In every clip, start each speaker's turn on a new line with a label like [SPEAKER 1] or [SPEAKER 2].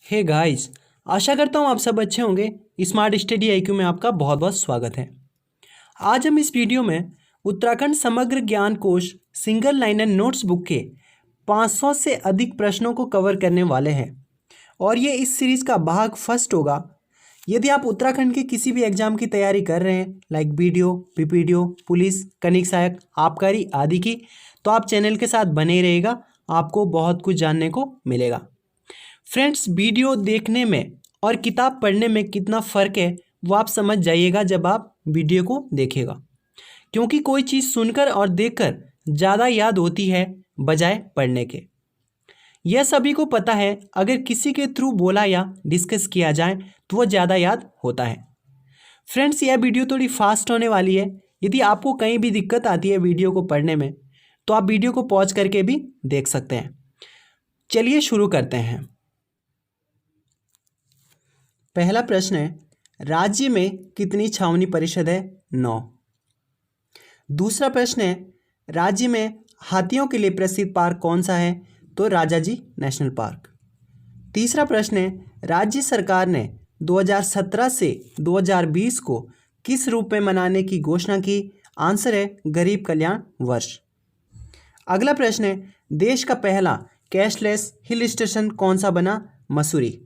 [SPEAKER 1] Hey guys, आशा करता हूँ आप सब अच्छे होंगे। स्मार्ट स्टडी आईक्यू में आपका बहुत बहुत स्वागत है। आज हम इस वीडियो में उत्तराखंड समग्र ज्ञान कोश सिंगल लाइनर नोट्स बुक के 500 से अधिक प्रश्नों को कवर करने वाले हैं और ये इस सीरीज़ का भाग फर्स्ट होगा। यदि आप उत्तराखंड के किसी भी एग्जाम की तैयारी कर रहे हैं लाइक बीडीओ, पीपीडीओ, पुलिस, कनिक सहायक, आबकारी आदि की, तो आप चैनल के साथ बने रहिएगा, आपको बहुत कुछ जानने को मिलेगा। फ्रेंड्स, वीडियो देखने में और किताब पढ़ने में कितना फ़र्क है वो आप समझ जाइएगा जब आप वीडियो को देखिएगा, क्योंकि कोई चीज़ सुनकर और देखकर ज़्यादा याद होती है बजाय पढ़ने के। यह सभी को पता है, अगर किसी के थ्रू बोला या डिस्कस किया जाए तो वो ज़्यादा याद होता है। फ्रेंड्स, यह वीडियो थोड़ी फास्ट होने वाली है। यदि आपको कहीं भी दिक्कत आती है वीडियो को पढ़ने में तो आप वीडियो को पॉज करके भी देख सकते हैं। चलिए शुरू करते हैं। पहला प्रश्न है, राज्य में कितनी छावनी परिषद है? 9। दूसरा प्रश्न है, राज्य में हाथियों के लिए प्रसिद्ध पार्क कौन सा है? तो राजाजी नेशनल पार्क। तीसरा प्रश्न है, राज्य सरकार ने 2017 से 2020 को किस रूप में मनाने की घोषणा की? आंसर है गरीब कल्याण वर्ष। अगला प्रश्न है, देश का पहला कैशलेस हिल स्टेशन कौन सा बना? मसूरी।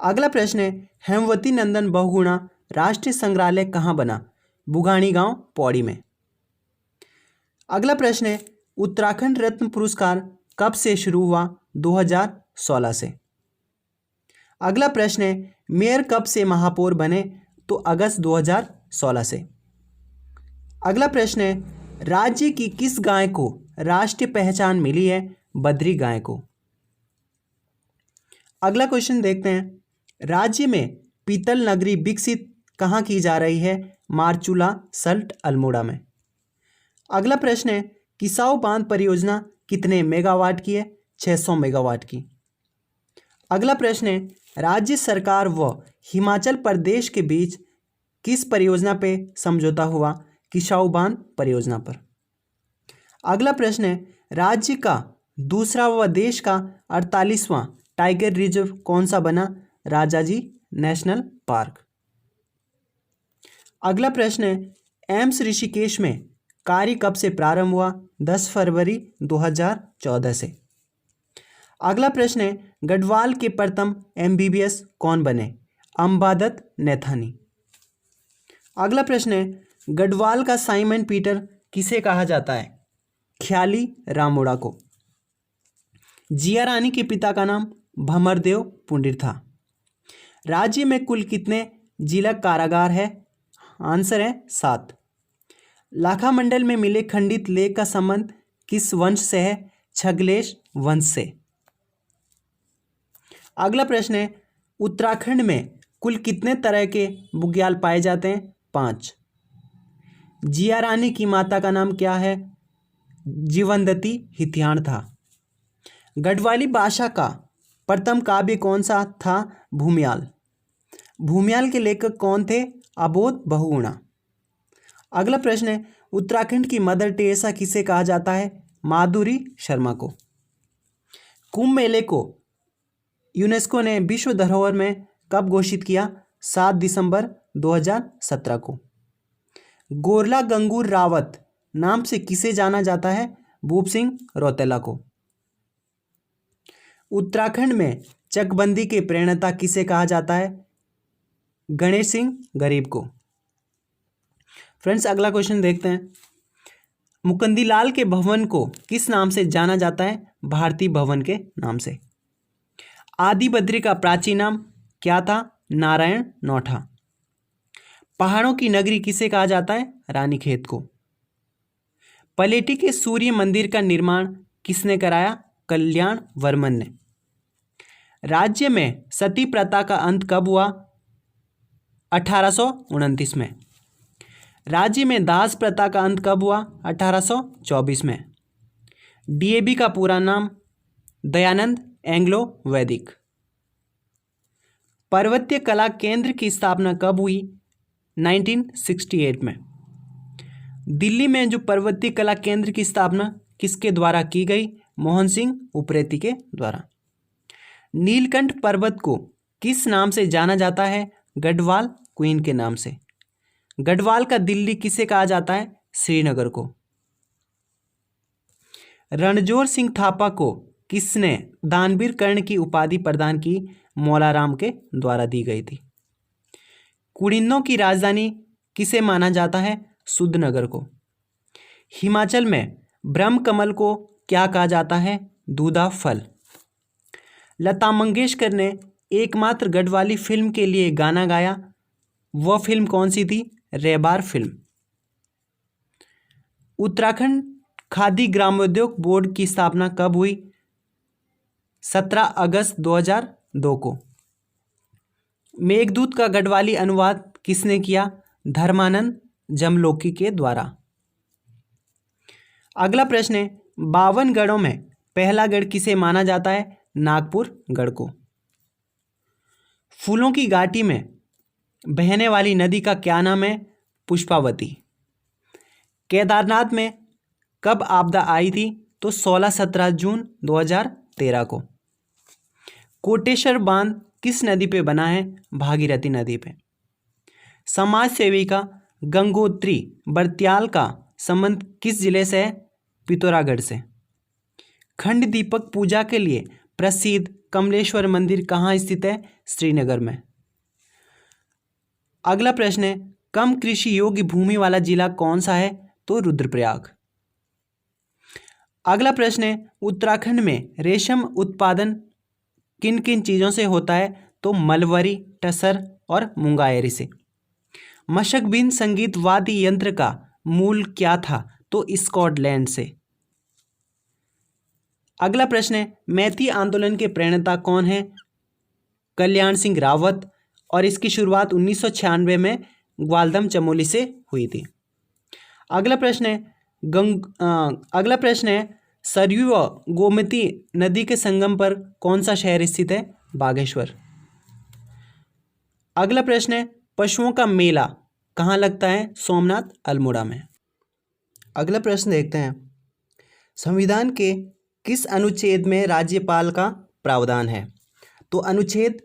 [SPEAKER 1] अगला प्रश्न है, हेमवती नंदन बहुगुणा राष्ट्रीय संग्रहालय कहाँ बना? बुगानी गांव, पौड़ी में। अगला प्रश्न है, उत्तराखंड रत्न पुरस्कार कब से शुरू हुआ? 2016 से। अगला प्रश्न है, मेयर कब से महापौर बने? तो अगस्त 2016 से। अगला प्रश्न है, राज्य की किस गाय को राष्ट्रीय पहचान मिली है? बद्री गाय को। अगला क्वेश्चन देखते हैं, राज्य में पीतल नगरी विकसित कहाँ की जा रही है? मारचूला, सल्ट, अल्मोड़ा में। अगला प्रश्न है, किसाऊ बांध परियोजना कितने मेगावाट की है? 600 मेगावाट की। अगला प्रश्न है, राज्य सरकार व हिमाचल प्रदेश के बीच किस परियोजना पे समझौता हुआ? किसाऊ बांध परियोजना पर। अगला प्रश्न है, राज्य का दूसरा व देश का 48वां टाइगर रिजर्व कौन सा बना? Rajaji national park. अगला प्रश्न है, एम्स ऋषिकेश में कार्य कब से प्रारंभ हुआ? 10 फरवरी 2014 से। अगला प्रश्न है, गढ़वाल के प्रथम एमबीबीएस कौन बने? अंबादत्त नैथानी। अगला प्रश्न है, गढ़वाल का साइमन पीटर किसे कहा जाता है? ख्याली रामोड़ा को। जिया रानी के पिता का नाम भमरदेव पुंडिर था। राज्य में कुल कितने जिला कारागार है? आंसर है 7। लाखा मंडल में मिले खंडित लेख का संबंध किस वंश से है? छगलेश वंश से। अगला प्रश्न है, उत्तराखंड में कुल कितने तरह के बुग्याल पाए जाते हैं? 5। जिया रानी की माता का नाम क्या है? जीवनदती हित्याण था। गढ़वाली भाषा का प्रथम काव्य कौन सा था? भूमियाल। भूमियाल के लेखक कौन थे? अबोध बहुगुणा। अगला प्रश्न है, उत्तराखंड की मदर टेरेसा किसे कहा जाता है? माधुरी शर्मा को। कुंभ मेले को यूनेस्को ने विश्व धरोहर में कब घोषित किया? 7 दिसंबर 2017 को। गोरला गंगूर रावत नाम से किसे जाना जाता है? भूप सिंह रौतेला को। उत्तराखंड में चकबंदी के प्रणेता किसे कहा जाता है? गणेश सिंह गरीब को। फ्रेंड्स, अगला क्वेश्चन देखते हैं, मुकुंदीलाल के भवन को किस नाम से जाना जाता है? भारती भवन के नाम से। आदि बद्री का प्राचीन नाम क्या था? नारायण नौठा। पहाड़ों की नगरी किसे कहा जाता है? रानीखेत को। पलेटी के सूर्य मंदिर का निर्माण किसने कराया? कल्याण वर्मन ने। राज्य में सती प्रथा का अंत कब हुआ? 1829 में। राज्य में दास प्रथा का अंत कब हुआ? 1824 में। डीएवी का पूरा नाम? दयानंद एंग्लो वैदिक। पर्वतीय कला केंद्र की स्थापना कब हुई? 1968 में। दिल्ली में जो पर्वतीय कला केंद्र की स्थापना किसके द्वारा की गई? मोहन सिंह उप्रेती के द्वारा। नीलकंठ पर्वत को किस नाम से जाना जाता है? गढ़वाल क्वीन के नाम से। गढ़वाल का दिल्ली किसे कहा जाता है? श्रीनगर को। रणजोर सिंह थापा को किसने दानवीर कर्ण की उपाधि प्रदान की? मौलाराम के द्वारा दी गई थी। कुड़िन्नों की राजधानी किसे माना जाता है? सुधनगर को। हिमाचल में ब्रह्म कमल को क्या कहा जाता है? दूधा फल। लता मंगेशकर ने एकमात्र गढ़वाली फिल्म के लिए गाना गाया, वह फिल्म कौन सी थी? Rebar film. उत्तराखंड खादी ग्रामोद्योग बोर्ड की स्थापना कब हुई? 17 अगस्त 2002 को। मेघदूत का गढ़वाली अनुवाद किसने किया? धर्मानंद जमलोकी के द्वारा। अगला प्रश्न है, 52 गढ़ों में पहला गढ़ किसे माना जाता है? नागपुर गढ़ को। फूलों की घाटी में बहने वाली नदी का क्या नाम है? पुष्पावती। केदारनाथ में कब आपदा आई थी? तो 16-17 जून 2013 को। कोटेश्वर बांध किस नदी पे बना है? भागीरथी नदी पे। समाज सेविका गंगोत्री बर्त्याल का संबंध किस जिले से है? पिथौरागढ़ से। खंड दीपक पूजा के लिए प्रसिद्ध कमलेश्वर मंदिर कहाँ स्थित है? श्रीनगर में। अगला प्रश्न है, कम कृषि योग्य भूमि वाला जिला कौन सा है? तो रुद्रप्रयाग। अगला प्रश्न है, उत्तराखंड में रेशम उत्पादन किन किन चीज़ों से होता है? तो मलबरी, टसर और मुंगाएरी से। मशकबिन संगीत वाद्य यंत्र का मूल क्या था? तो स्कॉटलैंड से। अगला प्रश्न है, मैती आंदोलन के प्रणेता कौन है? कल्याण सिंह रावत, और इसकी शुरुआत 1996 में ग्वालदम चमोली से हुई थी। अगला प्रश्न है, सरयू व गोमती नदी के संगम पर कौन सा शहर स्थित है? बागेश्वर। अगला प्रश्न है, पशुओं का मेला कहाँ लगता है? सोमनाथ अल्मोड़ा में। अगला प्रश्न देखते हैं, संविधान के किस अनुच्छेद में राज्यपाल का प्रावधान है? तो अनुच्छेद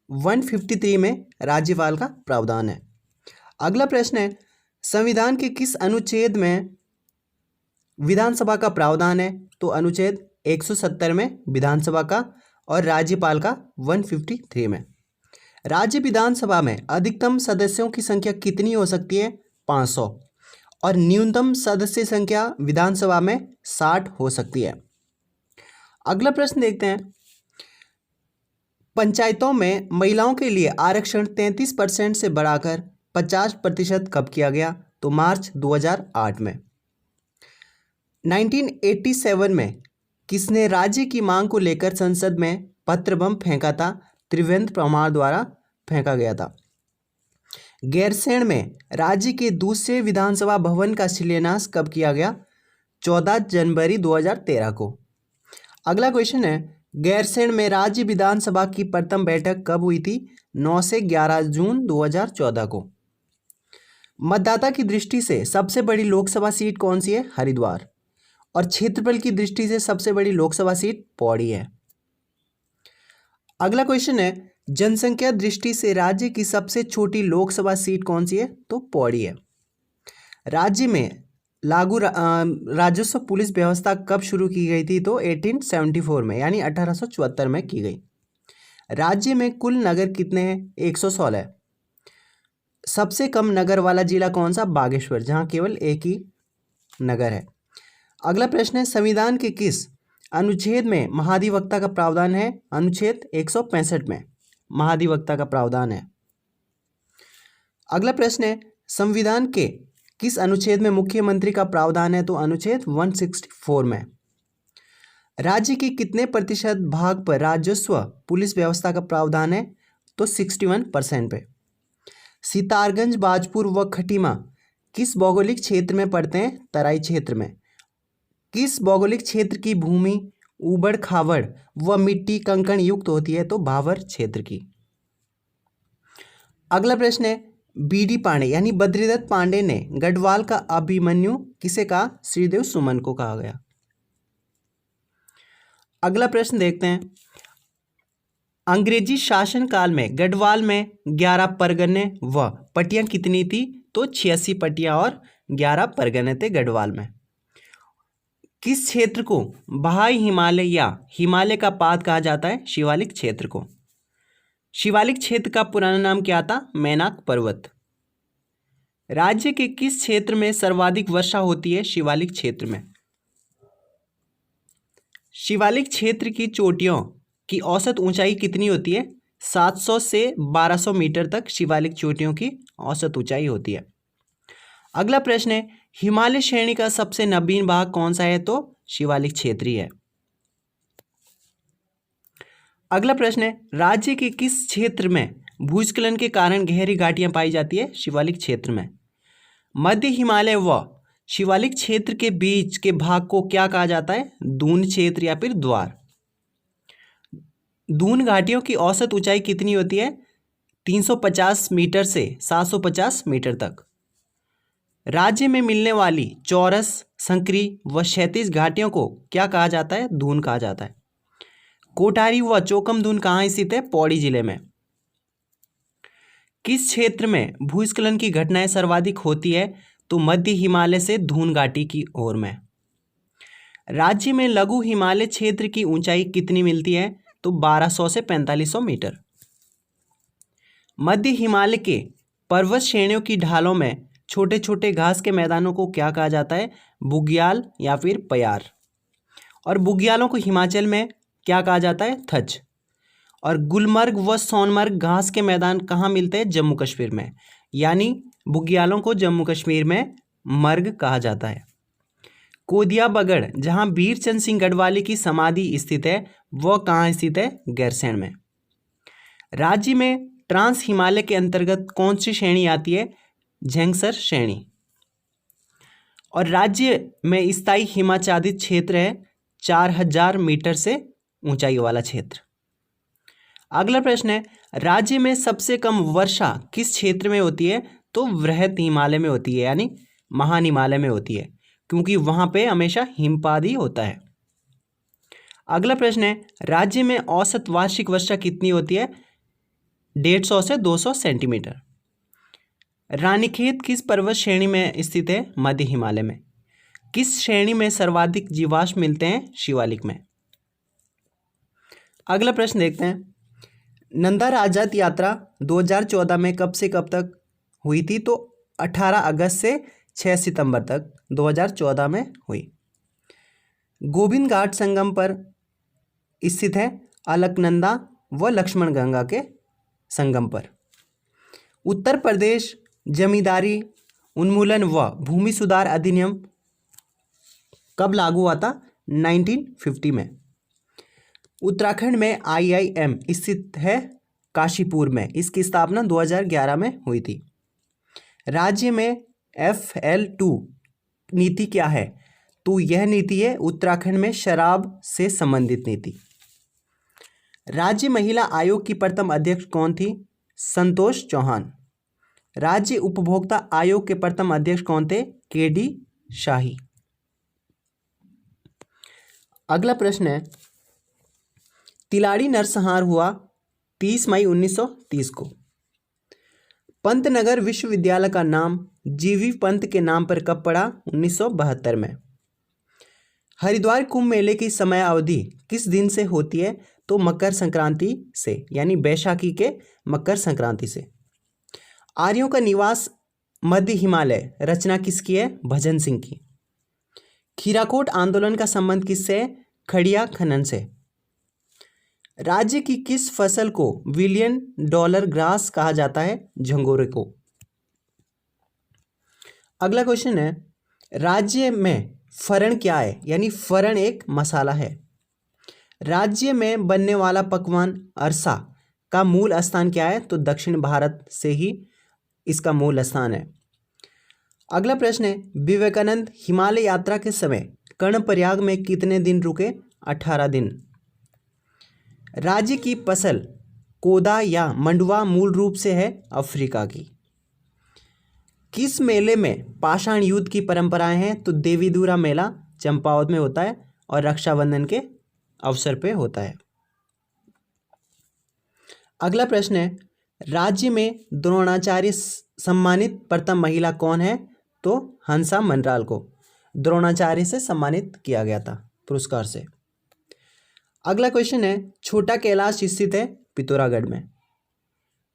[SPEAKER 1] 153 में राज्यपाल का प्रावधान है। अगला प्रश्न है, संविधान के किस अनुच्छेद में विधानसभा का प्रावधान है? तो अनुच्छेद 170 में विधानसभा का, और राज्यपाल का 153 में। राज्य विधानसभा में अधिकतम सदस्यों की संख्या कितनी हो सकती है? 500, और न्यूनतम सदस्य संख्या विधानसभा में 60 हो सकती है। अगला प्रश्न देखते हैं, पंचायतों में महिलाओं के लिए आरक्षण 33% से बढ़ाकर 50% कब किया गया? तो मार्च 2008 में। 1987 में किसने राज्य की मांग को लेकर संसद में पत्र बम फेंका था? त्रिवेंद्र परमार द्वारा फेंका गया था। गैरसैंण में राज्य के दूसरे विधानसभा भवन का शिलान्यास कब किया गया? 14 जनवरी 2013 को। अगला क्वेश्चन है, गैरसैंण में राज्य विधानसभा की प्रथम बैठक कब हुई थी? 9 से 11 जून 2014 को। मतदाता की दृष्टि से सबसे बड़ी लोकसभा सीट कौन सी है? हरिद्वार। और क्षेत्रफल की दृष्टि से सबसे बड़ी लोकसभा सीट पौड़ी है। अगला क्वेश्चन है, जनसंख्या दृष्टि से राज्य की सबसे छोटी लोकसभा सीट कौन सी है? तो पौड़ी है। राज्य में लागू राजस्व पुलिस व्यवस्था कब शुरू की गई थी? तो 1874 में, यानी 1874 में की गई। राज्य में कुल नगर कितने हैं? 116। सबसे कम नगर वाला जिला कौन सा? बागेश्वर, जहां केवल एक ही नगर है। अगला प्रश्न है, संविधान के किस अनुच्छेद में महाधिवक्ता का प्रावधान है? अनुच्छेद 165 में महाधिवक्ता का प्रावधान है। अगला प्रश्न है, संविधान के किस अनुच्छेद में मुख्यमंत्री का प्रावधान है? तो अनुच्छेद 164 में। राज्य के कितने प्रतिशत भाग पर राजस्व पुलिस व्यवस्था का प्रावधान है? तो 61% पे। सितारगंज, बाजपुर व खटीमा किस भौगोलिक क्षेत्र में पड़ते हैं? तराई क्षेत्र में। किस भौगोलिक क्षेत्र की भूमि ऊबड़ खाबड़ व मिट्टी कंकण युक्त होती है? तो भावर क्षेत्र की। अगला प्रश्न है, बीडी पांडे यानी बद्रीदत्त पांडे ने गढ़वाल का अभिमन्यु किसे कहा? श्रीदेव सुमन को कहा गया। अगला प्रश्न देखते हैं, अंग्रेजी शासन काल में गढ़वाल में 11 परगने व पट्टियां कितनी थी? तो 86 पट्टियां और 11 परगने थे गढ़वाल में। किस क्षेत्र को बहाई हिमालय या हिमालय का पात कहा जाता है? शिवालिक क्षेत्र को। शिवालिक क्षेत्र का पुराना नाम क्या था? मैनाक पर्वत। राज्य के किस क्षेत्र में सर्वाधिक वर्षा होती है? शिवालिक क्षेत्र में। शिवालिक क्षेत्र की चोटियों की औसत ऊंचाई कितनी होती है? 700 से 1200 मीटर तक शिवालिक चोटियों की औसत ऊंचाई होती है। अगला प्रश्न है, हिमालय श्रेणी का सबसे नवीन भाग कौन सा है? तो शिवालिक क्षेत्र ही है। अगला प्रश्न है, राज्य के किस क्षेत्र में भूस्खलन के कारण गहरी घाटियां पाई जाती है? शिवालिक क्षेत्र में। मध्य हिमालय व शिवालिक क्षेत्र के बीच के भाग को क्या कहा जाता है? दून क्षेत्र या फिर द्वार। दून घाटियों की औसत ऊंचाई कितनी होती है? 350 मीटर से 750 मीटर तक। राज्य में मिलने वाली चौरस, संकरी व क्षैतिज घाटियों को क्या कहा जाता है? दून कहा जाता है। कोठारी व चोकम दून कहाँ स्थित है? पौड़ी जिले में। किस क्षेत्र में भूस्खलन की घटनाएं सर्वाधिक होती है? तो मध्य हिमालय से धून घाटी की ओर में। राज्य में लघु हिमालय क्षेत्र की ऊंचाई कितनी मिलती है? तो 1200 से 4500 मीटर। मध्य हिमालय के पर्वत श्रेणियों की ढालों में छोटे छोटे घास के मैदानों को क्या कहा जाता है? बुग्याल या फिर पयार। और बुग्यालों को हिमाचल में क्या कहा जाता है? थच। और गुलमर्ग व सोनमर्ग घास के मैदान कहाँ मिलते हैं? जम्मू कश्मीर में। यानी बुग्यालों को जम्मू कश्मीर में मर्ग कहा जाता है। कोदिया बगड़ जहाँ बीरचंद सिंह गढ़वाली की समाधि स्थित है वह कहाँ स्थित है? गैरसैंण में। राज्य में ट्रांस हिमालय के अंतर्गत कौन सी श्रेणी आती है? झंगसर श्रेणी। और राज्य में स्थायी हिमाच्छादित क्षेत्र है 4000 मीटर से ऊंचाई वाला क्षेत्र। अगला प्रश्न है, राज्य में सबसे कम वर्षा किस क्षेत्र में होती है? तो वृहत हिमालय में होती है, यानी महान हिमालय में होती है, क्योंकि वहां पे हमेशा हिमपात ही होता है। अगला प्रश्न है, राज्य में औसत वार्षिक वर्षा कितनी होती है? 150 से 200 सेंटीमीटर। रानीखेत किस पर्वत श्रेणी में स्थित है? मध्य हिमालय में। किस श्रेणी में सर्वाधिक जीवाश्म मिलते हैं? शिवालिक में। अगला प्रश्न देखते हैं, नंदा राजत यात्रा 2014 में कब से कब तक हुई थी? तो 18 अगस्त से 6 सितंबर तक 2014 में हुई। गोविंद घाट संगम पर स्थित है अलकनंदा व लक्ष्मण गंगा के संगम पर। उत्तर प्रदेश जमींदारी उन्मूलन व भूमि सुधार अधिनियम कब लागू हुआ था? 1950 में। उत्तराखंड में IIM स्थित है काशीपुर में। इसकी स्थापना 2011 में हुई थी। राज्य में FL2 नीति क्या है? तो यह नीति है उत्तराखंड में शराब से संबंधित नीति। राज्य महिला आयोग की प्रथम अध्यक्ष कौन थी? संतोष चौहान। राज्य उपभोक्ता आयोग के प्रथम अध्यक्ष कौन थे? KD शाही। अगला प्रश्न है, तिलाड़ी नरसंहार हुआ 30 मई 1930 को। पंतनगर विश्वविद्यालय का नाम GV पंत के नाम पर कब पड़ा? 1972 में। हरिद्वार कुंभ मेले की समय अवधि किस दिन से होती है? तो मकर संक्रांति से, यानी बैसाखी के मकर संक्रांति से। आर्यों का निवास मध्य हिमालय रचना किसकी है? भजन सिंह की। खीराकोट आंदोलन का संबंध किससे है? खड़िया खनन से। राज्य की किस फसल को $1 बिलियन ग्रास कहा जाता है? झंगोरे को। अगला क्वेश्चन है, राज्य में फरण क्या है? यानी फरण एक मसाला है। राज्य में बनने वाला पकवान अरसा का मूल स्थान क्या है? तो दक्षिण भारत से ही इसका मूल स्थान है। अगला प्रश्न है, विवेकानंद हिमालय यात्रा के समय कर्णप्रयाग में कितने दिन रुके? 18 दिन। राज्य की फसल कोदा या मंडुवा मूल रूप से है अफ्रीका की। किस मेले में पाषाण युद्ध की परंपराएं हैं? तो देवीदुरा मेला चंपावत में होता है और रक्षाबंधन के अवसर पे होता है। अगला प्रश्न है, राज्य में द्रोणाचार्य सम्मानित प्रथम महिला कौन है? तो हंसा मनराल को द्रोणाचार्य से सम्मानित किया गया था पुरस्कार से। अगला क्वेश्चन है, छोटा कैलाश स्थित है पिथौरागढ़ में।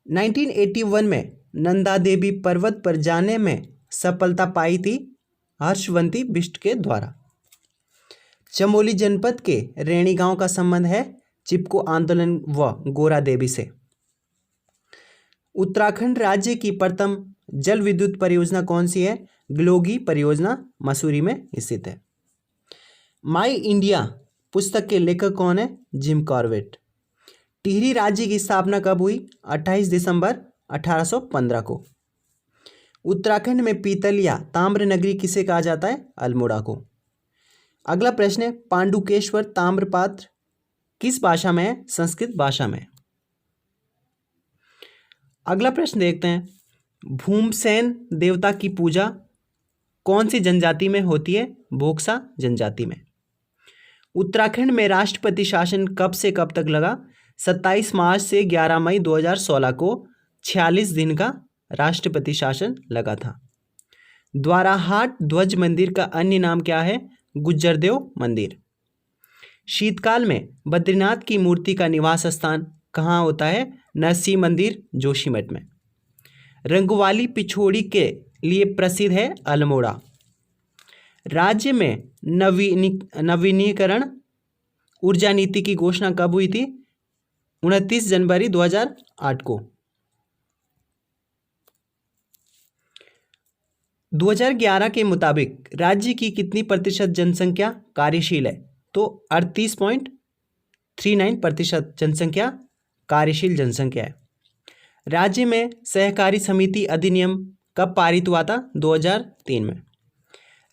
[SPEAKER 1] 1981 में नंदा देवी पर्वत पर जाने में सफलता पाई थी हर्षवंती बिष्ट के द्वारा। चमोली जनपद के रैणी गांव का संबंध है चिपको आंदोलन व गोरा देवी से। उत्तराखंड राज्य की प्रथम जल विद्युत परियोजना कौन सी है? ग्लोगी परियोजना मसूरी में स्थित है। माई इंडिया पुस्तक के लेखक कौन है? Jim Corbett. टिहरी राज्य की स्थापना कब हुई? 28 दिसंबर 1815 को। उत्तराखंड में पीतल या ताम्र नगरी किसे कहा जाता है? अल्मोड़ा को। अगला प्रश्न है, पांडुकेश्वर ताम्रपात्र किस भाषा में है? संस्कृत भाषा में। अगला प्रश्न देखते हैं, भूमसेन देवता की पूजा कौन सी जनजाति में होती है? बोक्सा जनजाति में। उत्तराखंड में राष्ट्रपति शासन कब से कब तक लगा? 27 मार्च से 11 मई 2016 को 46 दिन का राष्ट्रपति शासन लगा था। द्वाराहाट ध्वज मंदिर का अन्य नाम क्या है? गुज्जरदेव मंदिर। शीतकाल में बद्रीनाथ की मूर्ति का निवास स्थान कहाँ होता है? नरसिंह मंदिर जोशीमठ में। रंगवाली पिछोड़ी के लिए प्रसिद्ध है अल्मोड़ा। राज्य में नवीनीकरण ऊर्जा नीति की घोषणा कब हुई थी? 29 जनवरी 2008 को। 2011 के मुताबिक राज्य की कितनी प्रतिशत जनसंख्या कार्यशील है? तो 38.39% जनसंख्या कार्यशील जनसंख्या है। राज्य में सहकारी समिति अधिनियम कब पारित हुआ था? 2003 में।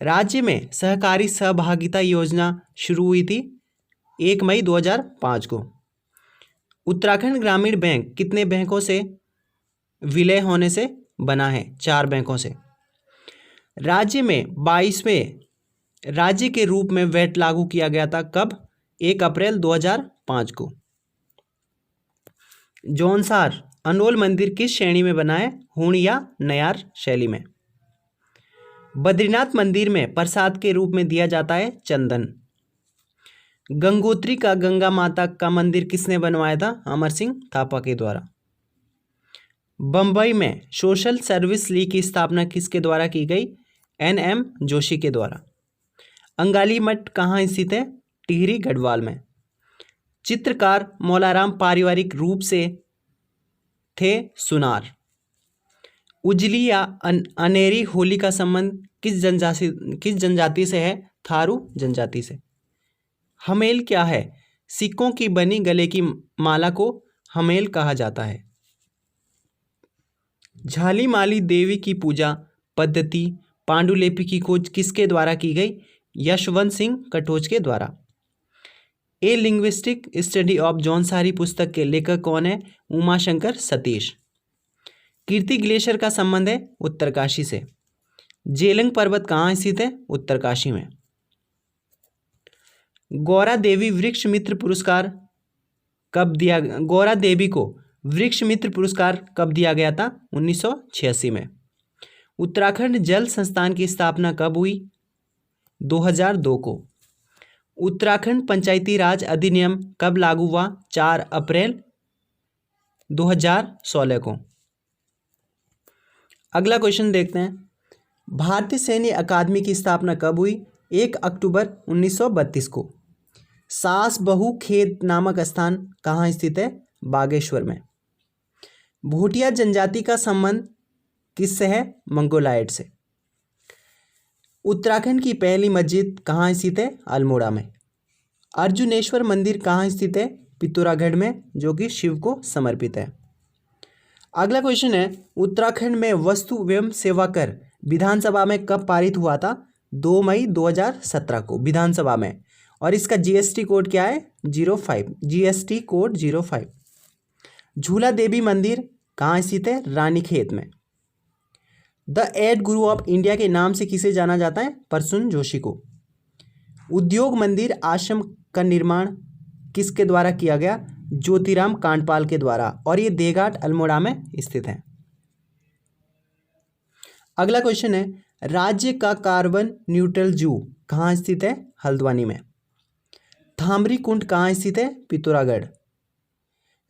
[SPEAKER 1] राज्य में सहकारी सहभागिता योजना शुरू हुई थी 1 मई 2005 को। उत्तराखंड ग्रामीण बैंक कितने बैंकों से विलय होने से बना है? 4 बैंकों से। राज्य में 22वें राज्य के रूप में वैट लागू किया गया था कब? 1 अप्रैल 2005 को। जौनसार अनोल मंदिर किस श्रेणी में बना है? हूण या नयार शैली में। बद्रीनाथ मंदिर में प्रसाद के रूप में दिया जाता है चंदन। गंगोत्री का गंगा माता का मंदिर किसने बनवाया था? अमर सिंह थापा के द्वारा। बंबई में सोशल सर्विस लीग की स्थापना किसके द्वारा की गई? NM जोशी के द्वारा। अंगाली मठ कहाँ स्थित है? टिहरी गढ़वाल में। चित्रकार मौलाराम पारिवारिक रूप से थे सुनार। उजली या अनेरी होली का संबंध किस जनजाति से है? थारू जनजाति से। हमेल क्या है? सिक्कों की बनी गले की माला को हमेल कहा जाता है। झालीमाली देवी की पूजा पद्धति पांडुलिपि की खोज किसके द्वारा की गई? यशवंत सिंह कटोच के द्वारा। ए लिंग्विस्टिक स्टडी ऑफ जौनसारी पुस्तक के लेखक कौन है? उमाशंकर सतीश। कीर्ति ग्लेशियर का संबंध है उत्तरकाशी से। जेलंग पर्वत कहाँ स्थित है? उत्तरकाशी में। गौरा देवी वृक्ष मित्र पुरस्कार कब दिया? गौरा देवी को वृक्ष मित्र पुरस्कार कब दिया गया था? 1986 में। उत्तराखंड जल संस्थान की स्थापना कब हुई? 2002 को। उत्तराखंड पंचायती राज अधिनियम कब लागू हुआ? 4 अप्रैल 2016 को। अगला क्वेश्चन देखते हैं, भारतीय सैन्य अकादमी की स्थापना कब हुई? 1 अक्टूबर 1932 को। सास बहु खेत नामक स्थान कहाँ स्थित है? बागेश्वर में। भूटिया जनजाति का संबंध किससे है? मंगोलायड से। उत्तराखंड की पहली मस्जिद कहाँ स्थित है? अल्मोड़ा में। अर्जुनेश्वर मंदिर कहाँ स्थित है? पिथौरागढ़ में, जो कि शिव को समर्पित है। अगला क्वेश्चन है, उत्तराखंड में वस्तु एवं सेवा कर विधानसभा में कब पारित हुआ था? 2 मई 2017 को विधानसभा में। और इसका जीएसटी कोड क्या है? 05। GST code 05। झूला देवी मंदिर कहाँ स्थित है? रानीखेत में। द 8 गुरु ऑफ इंडिया के नाम से किसे जाना जाता है? प्रसून जोशी को। उद्योग मंदिर आश्रम का निर्माण किसके द्वारा किया गया? ज्योतिराम कांडपाल के द्वारा, और ये देघाट अल्मोड़ा में स्थित है। अगला क्वेश्चन है, राज्य का कार्बन न्यूट्रल जू कहाँ स्थित है? हल्द्वानी में। थामरी कुंड कहाँ स्थित है? पिथौरागढ़।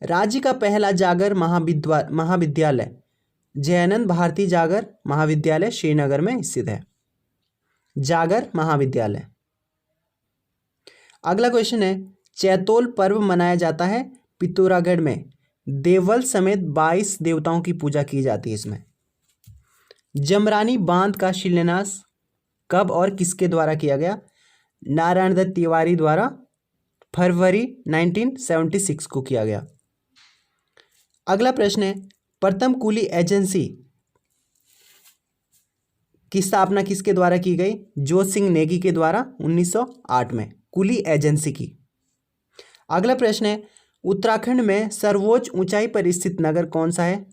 [SPEAKER 1] राज्य का पहला जागर महाविद्यालय जयानंद भारती जागर महाविद्यालय श्रीनगर में स्थित है। जागर महाविद्यालय। अगला क्वेश्चन है, चैतोल पर्व मनाया जाता है पिथौरागढ़ में। देवल समेत 22 देवताओं की पूजा की जाती है इसमें। जमरानी बांध का शिलान्यास कब और किसके द्वारा किया गया? नारायण दत्त तिवारी द्वारा फरवरी 1976 को किया गया। अगला प्रश्न है, प्रथम कुली एजेंसी की स्थापना किसके द्वारा की गई? जोत सिंह नेगी के द्वारा 1908 में कुली एजेंसी की। अगला प्रश्न है, उत्तराखंड में सर्वोच्च ऊंचाई पर स्थित नगर कौन सा है?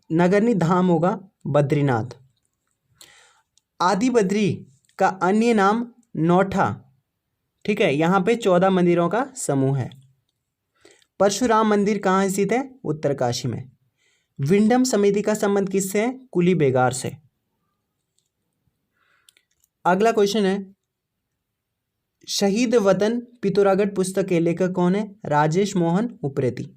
[SPEAKER 1] नगरनी धाम होगा बद्रीनाथ। आदि बद्री का अन्य नाम नौठा, ठीक है, यहाँ पे 14 मंदिरों का समूह है। परशुराम मंदिर कहाँ स्थित है? उत्तरकाशी में। विंडम समिति का संबंध किससे है? कुली बेगार से। अगला क्वेश्चन है, शहीद वतन पिथौरागढ़ पुस्तक के लेखक कौन है? Rajesh Mohan Upreti.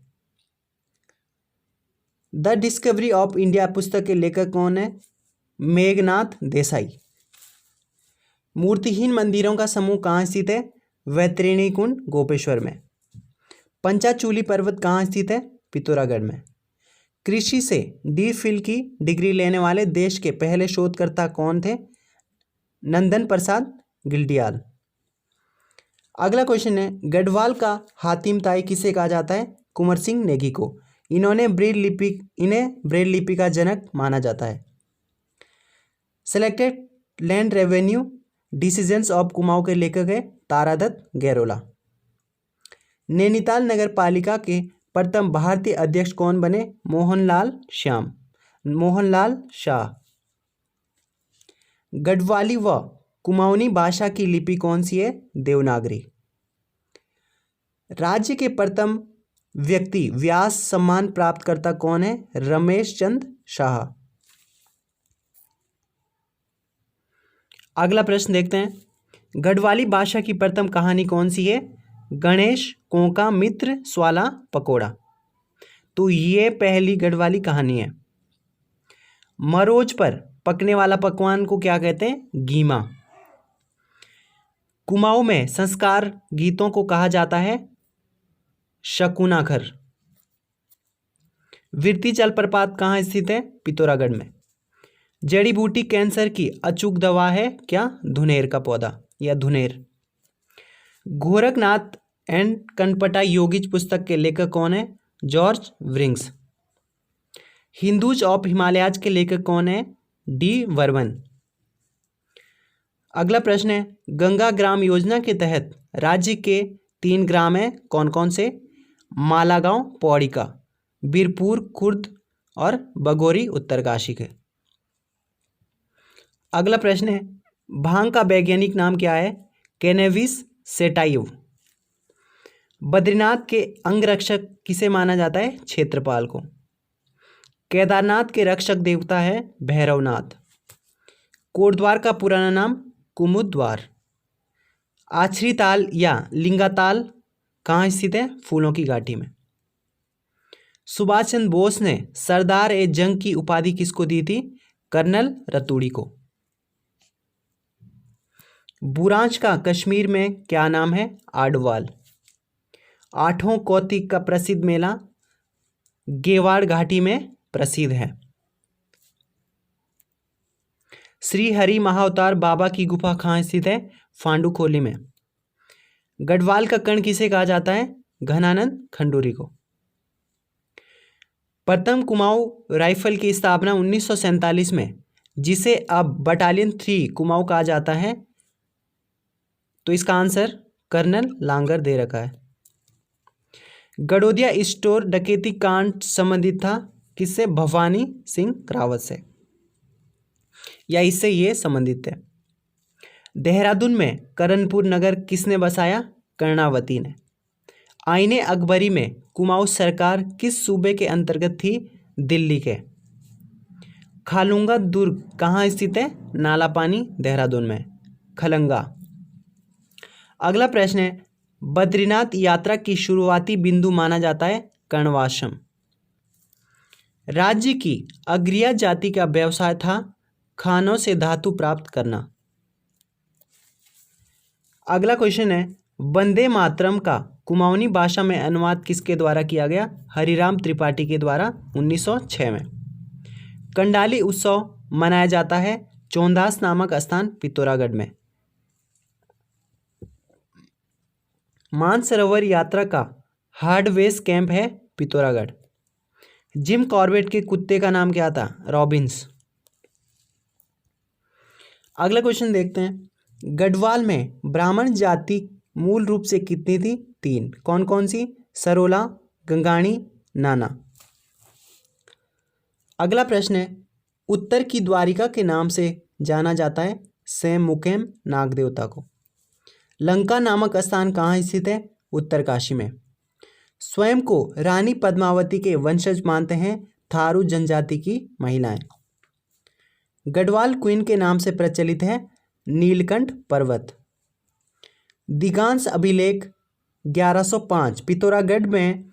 [SPEAKER 1] The discovery of India पुस्तक के लेखक कौन है? मेघनाथ देसाई। मूर्तिहीन मंदिरों का समूह कहाँ स्थित है? वैतरणी कुंड गोपेश्वर में। पंचाचूली पर्वत कहाँ स्थित है? पिथौरागढ़ में। कृषि से डी.फिल की डिग्री लेने वाले देश के पहले शोधकर्ता कौन थे? नंदन प्रसाद गिल्डियाल। अगला क्वेश्चन है, गढ़वाल का हातिम ताई किसे कहा जाता है? कुंवर सिंह नेगी को। इन्हें ब्रेल लिपि का जनक माना जाता है। Selected land revenue decisions of Kumaon के लेखक है तारादत्त गैरोला। नैनीताल नगर पालिका के प्रथम भारतीय अध्यक्ष कौन बने? मोहनलाल शाह। गढ़वाली व कुमाऊनी भाषा की लिपि कौन सी है? देवनागरी। राज्य के प्रथम व्यक्ति व्यास सम्मान प्राप्तकर्ता कौन है? रमेश चंद शाह। अगला प्रश्न देखते हैं, गढ़वाली भाषा की प्रथम कहानी कौन सी है? गणेश कोंका मित्र स्वाला पकोड़ा। तो ये पहली गढ़वाली कहानी है। मरोज पर पकने वाला पकवान को क्या कहते हैं? गीमा। कुमाऊं में संस्कार गीतों को कहा जाता है शकुनाखर। विरती जलप्रपात कहाँ स्थित है? पिथौरागढ़ में। जड़ी बूटी कैंसर की अचूक दवा है क्या? धुनेर का पौधा या धुनेर। गोरखनाथ एंड कनपटा योगिच पुस्तक के लेखक कौन है? जॉर्ज व्रिंग्स। हिंदूज ऑफ हिमालयाज के लेखक कौन है? डी वर्मन। अगला प्रश्न है, गंगा ग्राम योजना के तहत राज्य के 3 ग्राम हैं, कौन कौन से? मालागांव पौड़ी का, बीरपुर खुर्द और बगोरी उत्तरकाशी के। अगला प्रश्न है, भांग का वैज्ञानिक नाम क्या है? Cannabis sativa. बद्रीनाथ के अंगरक्षक किसे माना जाता है? क्षेत्रपाल को। केदारनाथ के रक्षक देवता है भैरवनाथ। कोटद्वार का पुराना नाम कुमुद्वार। आछरी ताल या लिंगाताल कहाँ स्थित है? फूलों की घाटी में। सुभाष चंद्र बोस ने सरदार ए जंग की उपाधि किसको दी थी? कर्नल रतूड़ी को। बुरांश का कश्मीर में क्या नाम है? आडवाल। आठों कौतिक का प्रसिद्ध मेला गेवाड़ घाटी में प्रसिद्ध है। श्री हरि महाअवतार बाबा की गुफा कहाँ स्थित है? फांडूखोली में। गढ़वाल का कर्ण किसे कहा जाता है? घनानंद खंडूरी को। प्रथम कुमाऊं राइफल की स्थापना 1947 में, जिसे अब बटालियन 3 कुमाऊं कहा जाता है, तो इसका आंसर कर्नल लांगर दे रखा है। गड़ोदिया स्टोर डकैती कांड संबंधित था किससे? भवानी सिंह रावत से, या इससे ये संबंधित है। देहरादून में करणपुर नगर किसने बसाया? कर्णावती ने। आईने अकबरी में कुमाऊं सरकार किस सूबे के अंतर्गत थी? दिल्ली के। खालूंगा दुर्ग कहाँ स्थित है? नालापानी, देहरादून में। खलंगा। अगला प्रश्न है, बद्रीनाथ यात्रा की शुरुआती बिंदु माना जाता है? कर्णवासम। राज्य की अग्रिया जाति का व्यवसाय था? खानों से धातु प्राप्त करना। अगला क्वेश्चन है, वंदे मातरम का कुमाऊनी भाषा में अनुवाद किसके द्वारा किया गया? हरिराम त्रिपाठी के द्वारा 1906 में। कंडाली उत्सव मनाया जाता है? चौंदास नामक स्थान पिथौरागढ़ में। मानसरोवर यात्रा का हार्डवेस कैंप है? पिथौरागढ़। जिम कॉर्बेट के कुत्ते का नाम क्या था? रॉबिन्स। अगला क्वेश्चन देखते हैं, गढ़वाल में ब्राह्मण जाति मूल रूप से कितनी थी? 3। कौन कौन सी? सरोला, गंगाणी, नाना। अगला प्रश्न है, उत्तर की द्वारिका के नाम से जाना जाता है? सेम मुकेम नाग देवता को। लंका नामक स्थान कहाँ स्थित है? उत्तरकाशी में। स्वयं को रानी पद्मावती के वंशज मानते हैं? थारू जनजाति की महिलाएं। गढ़वाल क्वीन के नाम से प्रचलित है? नीलकंठ पर्वत। दिगांश अभिलेख 1105 पिथौरागढ़ में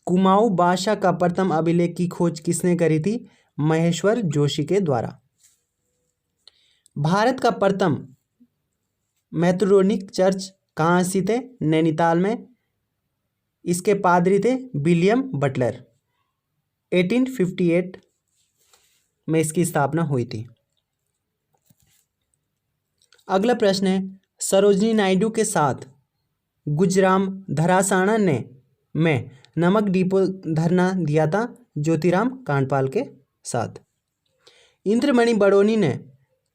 [SPEAKER 1] कुमाऊं भाषा का प्रथम अभिलेख की खोज किसने करी थी? महेश्वर जोशी के द्वारा। भारत का प्रथम मैथोडोनिक चर्च कहाँ स्थित है? नैनीताल में। इसके पादरी थे विलियम बटलर। 1858 में इसकी स्थापना हुई थी। अगला प्रश्न है, सरोजिनी नायडू के साथ गुजराम धरासाना ने में नमक डिपो धरना दिया था? ज्योतिराम कांडपाल के साथ। इंद्रमणि बडोनी ने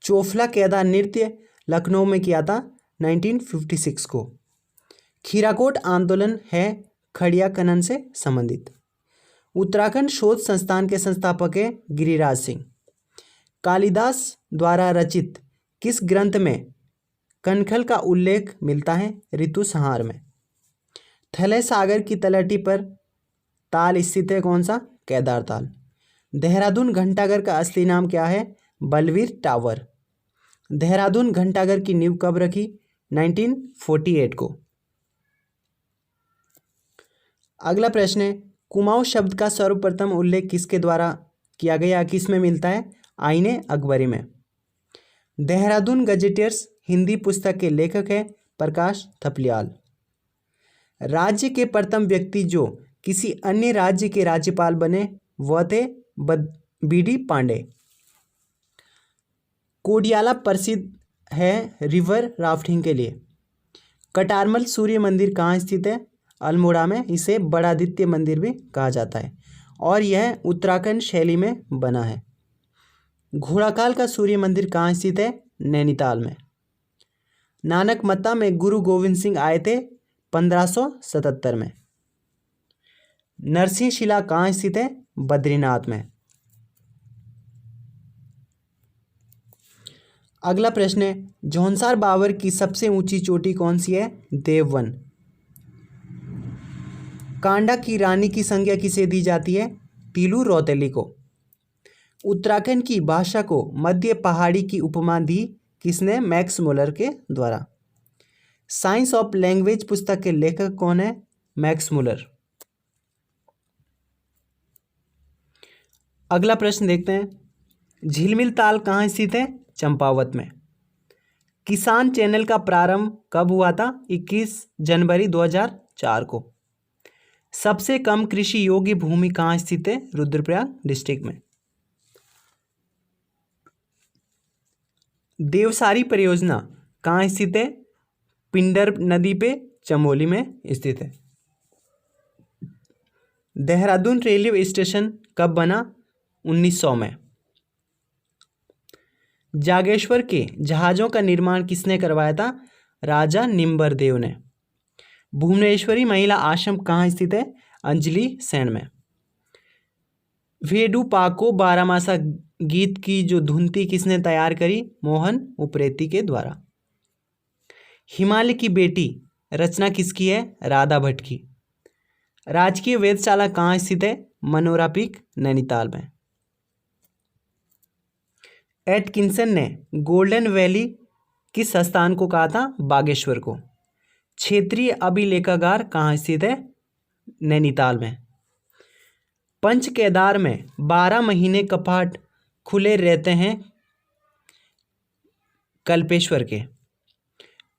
[SPEAKER 1] चोफला कैदा नृत्य लखनऊ में किया था? 1956 को। खीराकोट आंदोलन है खड़िया खनन से संबंधित। उत्तराखंड शोध संस्थान के संस्थापक है गिरिराज सिंह। कालिदास द्वारा रचित किस ग्रंथ में कनखल का उल्लेख मिलता है? ऋतुसंहार में। थले सागर की तलहटी पर ताल स्थित है? कौन सा? केदार ताल। देहरादून घंटाघर का असली नाम क्या है? बलवीर टावर। देहरादून घंटाघर की नींव कब रखी? 1948 को। अगला प्रश्न है, कुमाऊं शब्द का सर्वप्रथम उल्लेख किसके द्वारा किया गया? किस में मिलता है? आईने अकबरी में। देहरादून गजेटियर्स हिंदी पुस्तक के लेखक हैं प्रकाश थपलियाल। राज्य के प्रथम व्यक्ति जो किसी अन्य राज्य के राज्यपाल बने वह थे बीडी पांडे। कोडियाला प्रसिद्ध है रिवर राफ्टिंग के लिए। कटारमल सूर्य मंदिर कहाँ स्थित है? अल्मोड़ा में। इसे बड़ादित्य मंदिर भी कहा जाता है और यह उत्तराखंड शैली में बना है। घोड़ाकाल का सूर्य मंदिर कहाँ स्थित है? नैनीताल में। नानक मत्ता में गुरु गोविंद सिंह आए थे 1577 में। नरसिंह शिला कहाँ स्थित है? बद्रीनाथ में। अगला प्रश्न है, जौनसार बावर की सबसे ऊंची चोटी कौन सी है? देववन। कांडा की रानी की संज्ञा किसे दी जाती है? तीलू रौतेली को। उत्तराखंड की भाषा को मध्य पहाड़ी की उपमा दी किसने? मैक्स मुलर के द्वारा। साइंस ऑफ लैंग्वेज पुस्तक के लेखक कौन है? Max Muller. अगला प्रश्न देखते हैं, झिलमिल ताल कहाँ स्थित है? चंपावत में। किसान चैनल का प्रारंभ कब हुआ था? 21 जनवरी 2004 को। सबसे कम कृषि योग्य भूमि कहाँ स्थित है? रुद्रप्रयाग डिस्ट्रिक्ट में। देवसारी परियोजना कहाँ स्थित है? पिंडर नदी पे चमोली में स्थित है। देहरादून रेलवे स्टेशन कब बना? 1900 में। जागेश्वर के जहाज़ों का निर्माण किसने करवाया था? राजा निम्बरदेव ने। भुवनेश्वरी महिला आश्रम कहाँ स्थित है? अंजलि सेन में। वेडू पाको बारामासा गीत की जो धुन थी किसने तैयार करी? मोहन उप्रेती के द्वारा। हिमालय की बेटी रचना किसकी है? राधा भट्ट की। राजकीय वेधशाला कहाँ स्थित है? मनोरा पीक, नैनीताल में। एटकिंसन ने गोल्डन वैली किस स्थान को कहा था? बागेश्वर को। क्षेत्रीय अभिलेखागार कहाँ स्थित है? नैनीताल में। पंच केदार में 12 महीने कपाट खुले रहते हैं कल्पेश्वर के।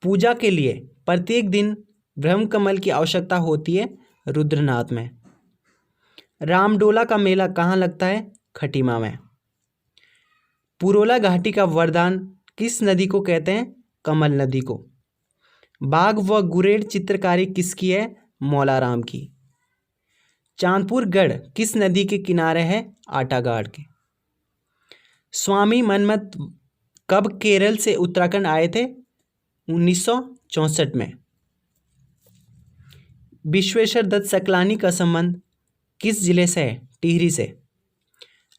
[SPEAKER 1] पूजा के लिए प्रत्येक दिन ब्रह्मकमल की आवश्यकता होती है रुद्रनाथ में। रामडोला का मेला कहाँ लगता है? खटीमा में। पुरोला घाटी का वरदान किस नदी को कहते हैं? कमल नदी को। बाघ व गुरेड़ चित्रकारी किसकी है? मौलाराम की। चांदपुर गढ़ किस नदी के किनारे है? आटागाड़ के। स्वामी मनमत कब केरल से उत्तराखंड आए थे? 1964 में। विश्वेश्वर दत्त सकलानी का संबंध किस जिले से है? टिहरी से।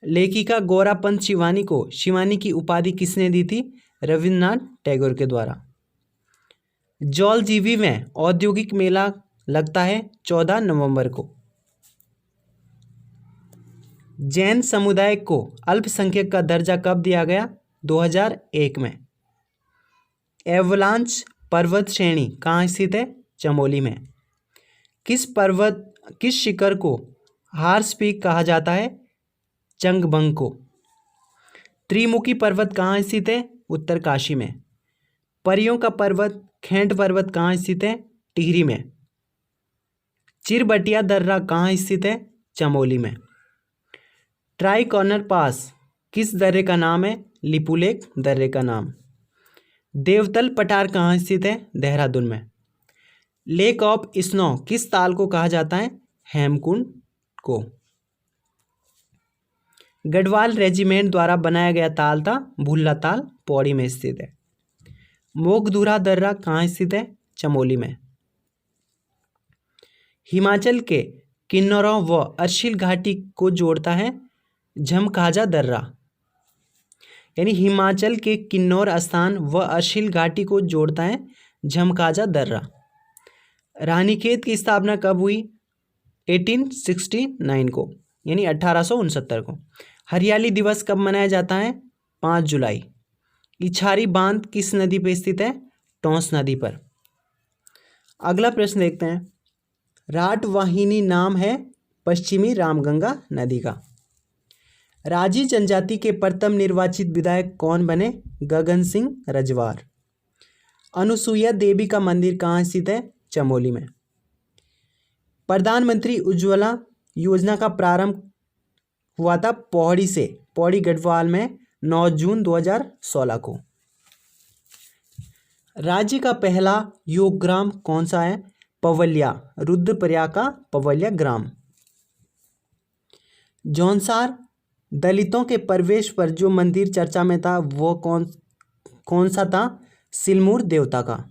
[SPEAKER 1] लेखिका गौरापंत शिवानी को शिवानी की उपाधि किसने दी थी? रविन्द्रनाथ टैगोर के द्वारा। जौलजीबी में औद्योगिक मेला लगता है 14 नवंबर को। जैन समुदाय को अल्पसंख्यक का दर्जा कब दिया गया? 2001 में। एवलांच पर्वत श्रेणी कहाँ स्थित है? चमोली में। किस शिखर को हार्स पीक कहा जाता है? चंगबंग को। त्रिमुखी पर्वत कहाँ स्थित है? उत्तरकाशी में। परियों का पर्वत खेंट पर्वत कहाँ स्थित है? टिहरी में। चिरबटिया दर्रा कहाँ स्थित है? चमोली में। ट्राई कॉर्नर पास किस दर्रे का नाम है? लिपुलेख दर्रे का नाम। देवतल पठार कहाँ स्थित है? देहरादून में। लेक ऑफ स्नो किस ताल को कहा जाता है? हेमकुंड को। गढ़वाल रेजिमेंट द्वारा बनाया गया ताल था भुल्ला ताल, पौड़ी में स्थित है। मोगधुरा दर्रा कहाँ स्थित है? चमोली में। हिमाचल के किन्नौर व अर्शिल घाटी को जोड़ता है झमखाजा दर्रा। यानी हिमाचल के किन्नौर स्थान व अर्शिल घाटी को जोड़ता है झमखाजा दर्रा। रानीखेत की स्थापना कब हुई? 1869 को, यानी 1869 को। हरियाली दिवस कब मनाया जाता है? 5 जुलाई। इछारी बांध किस नदी पर स्थित है? टोंस नदी पर। अगला प्रश्न देखते हैं। राटवाहिनी नाम है पश्चिमी रामगंगा नदी का। राजी जनजाति के प्रथम निर्वाचित विधायक कौन बने? गगन सिंह रजवार। अनुसुईया देवी का मंदिर कहाँ स्थित है? चमोली में। प्रधानमंत्री उज्ज्वला योजना का प्रारंभ हुआ था पौड़ी से, पौड़ी गढ़वाल में 9 जून 2016 को। राज्य का पहला योग ग्राम कौन सा है? पवलिया, रुद्रप्रयाग का पवलिया ग्राम। जौनसार दलितों के प्रवेश पर जो मंदिर चर्चा में था वो कौन सा था? सिलमूर देवता का।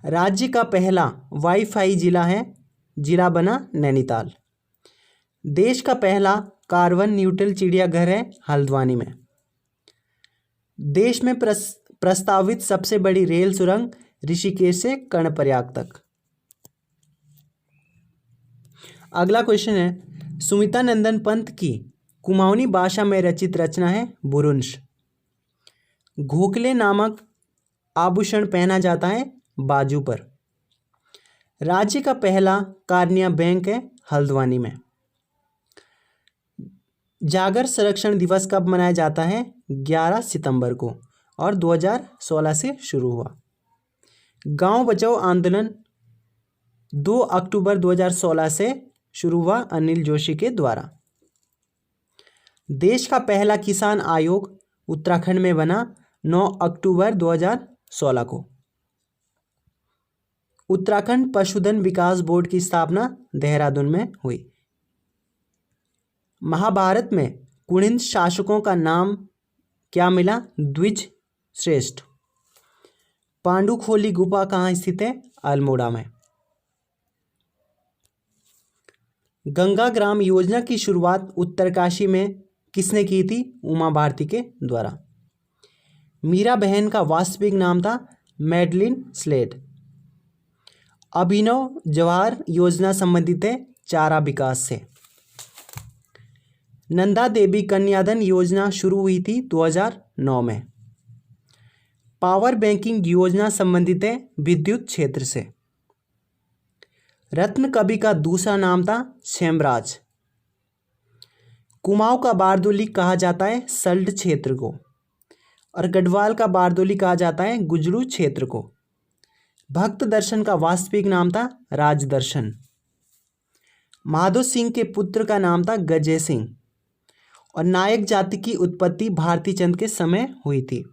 [SPEAKER 1] राज्य का पहला वाईफाई जिला है, जिला बना नैनीताल। देश का पहला कार्बन न्यूट्रल चिड़ियाघर है हल्द्वानी में। देश में प्रस्तावित सबसे बड़ी रेल सुरंग ऋषिकेश से कर्णप्रयाग तक। अगला क्वेश्चन है, सुमिता नंदन पंत की कुमाऊनी भाषा में रचित रचना है बुरुंश। घोकले नामक आभूषण पहना जाता है बाजू पर। राज्य का पहला कार्निया बैंक है हल्द्वानी में। जागर संरक्षण दिवस कब मनाया जाता है? 11 सितंबर को और 2016 से शुरू हुआ। गांव बचाओ आंदोलन 2 अक्टूबर 2016 से शुरू हुआ अनिल जोशी के द्वारा। देश का पहला किसान आयोग उत्तराखंड में बना 9 अक्टूबर 2016 को। उत्तराखंड पशुधन विकास बोर्ड की स्थापना देहरादून में हुई। महाभारत में कुणिद शासकों का नाम क्या मिला? द्विज श्रेष्ठ। पांडुखोली गुफा कहाँ स्थित है? अल्मोड़ा में। गंगा ग्राम योजना की शुरुआत उत्तरकाशी में किसने की थी? उमा भारती के द्वारा। मीरा बहन का वास्तविक नाम था मैडलिन स्लेड। अभिनव जवाहर योजना संबंधित है चारा विकास से। नंदा देवी कन्याधन योजना शुरू हुई थी 2009 में। पावर बैंकिंग योजना संबंधित है विद्युत क्षेत्र से। रत्न कवि का दूसरा नाम था क्षेमराज। कुमाऊं का बारदोली कहा जाता है सल्ट क्षेत्र को, और गढ़वाल का बारदोली कहा जाता है गुजरू क्षेत्र को। भक्त दर्शन का वास्तविक नाम था राजदर्शन। माधो सिंह के पुत्र का नाम था गजय सिंह, और नायक जाति की उत्पत्ति भारती चंद के समय हुई थी।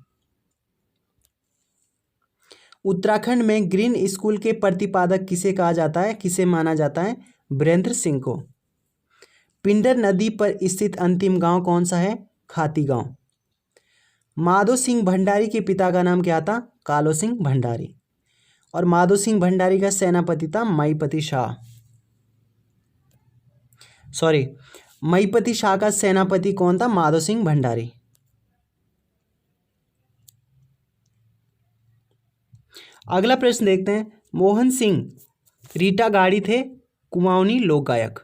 [SPEAKER 1] उत्तराखंड में ग्रीन स्कूल के प्रतिपादक किसे कहा जाता है, किसे माना जाता है? वीरेंद्र सिंह को। पिंडर नदी पर स्थित अंतिम गांव कौन सा है? खाती गांव। माधो सिंह भंडारी के पिता का नाम क्या था? कालो सिंह भंडारी। और माधो सिंह भंडारी का सेनापति था मईपति शाह। मईपति शाह का सेनापति कौन था? माधो सिंह भंडारी। अगला प्रश्न देखते हैं। मोहन सिंह रीटा गाड़ी थे कुमाऊनी लोक गायक।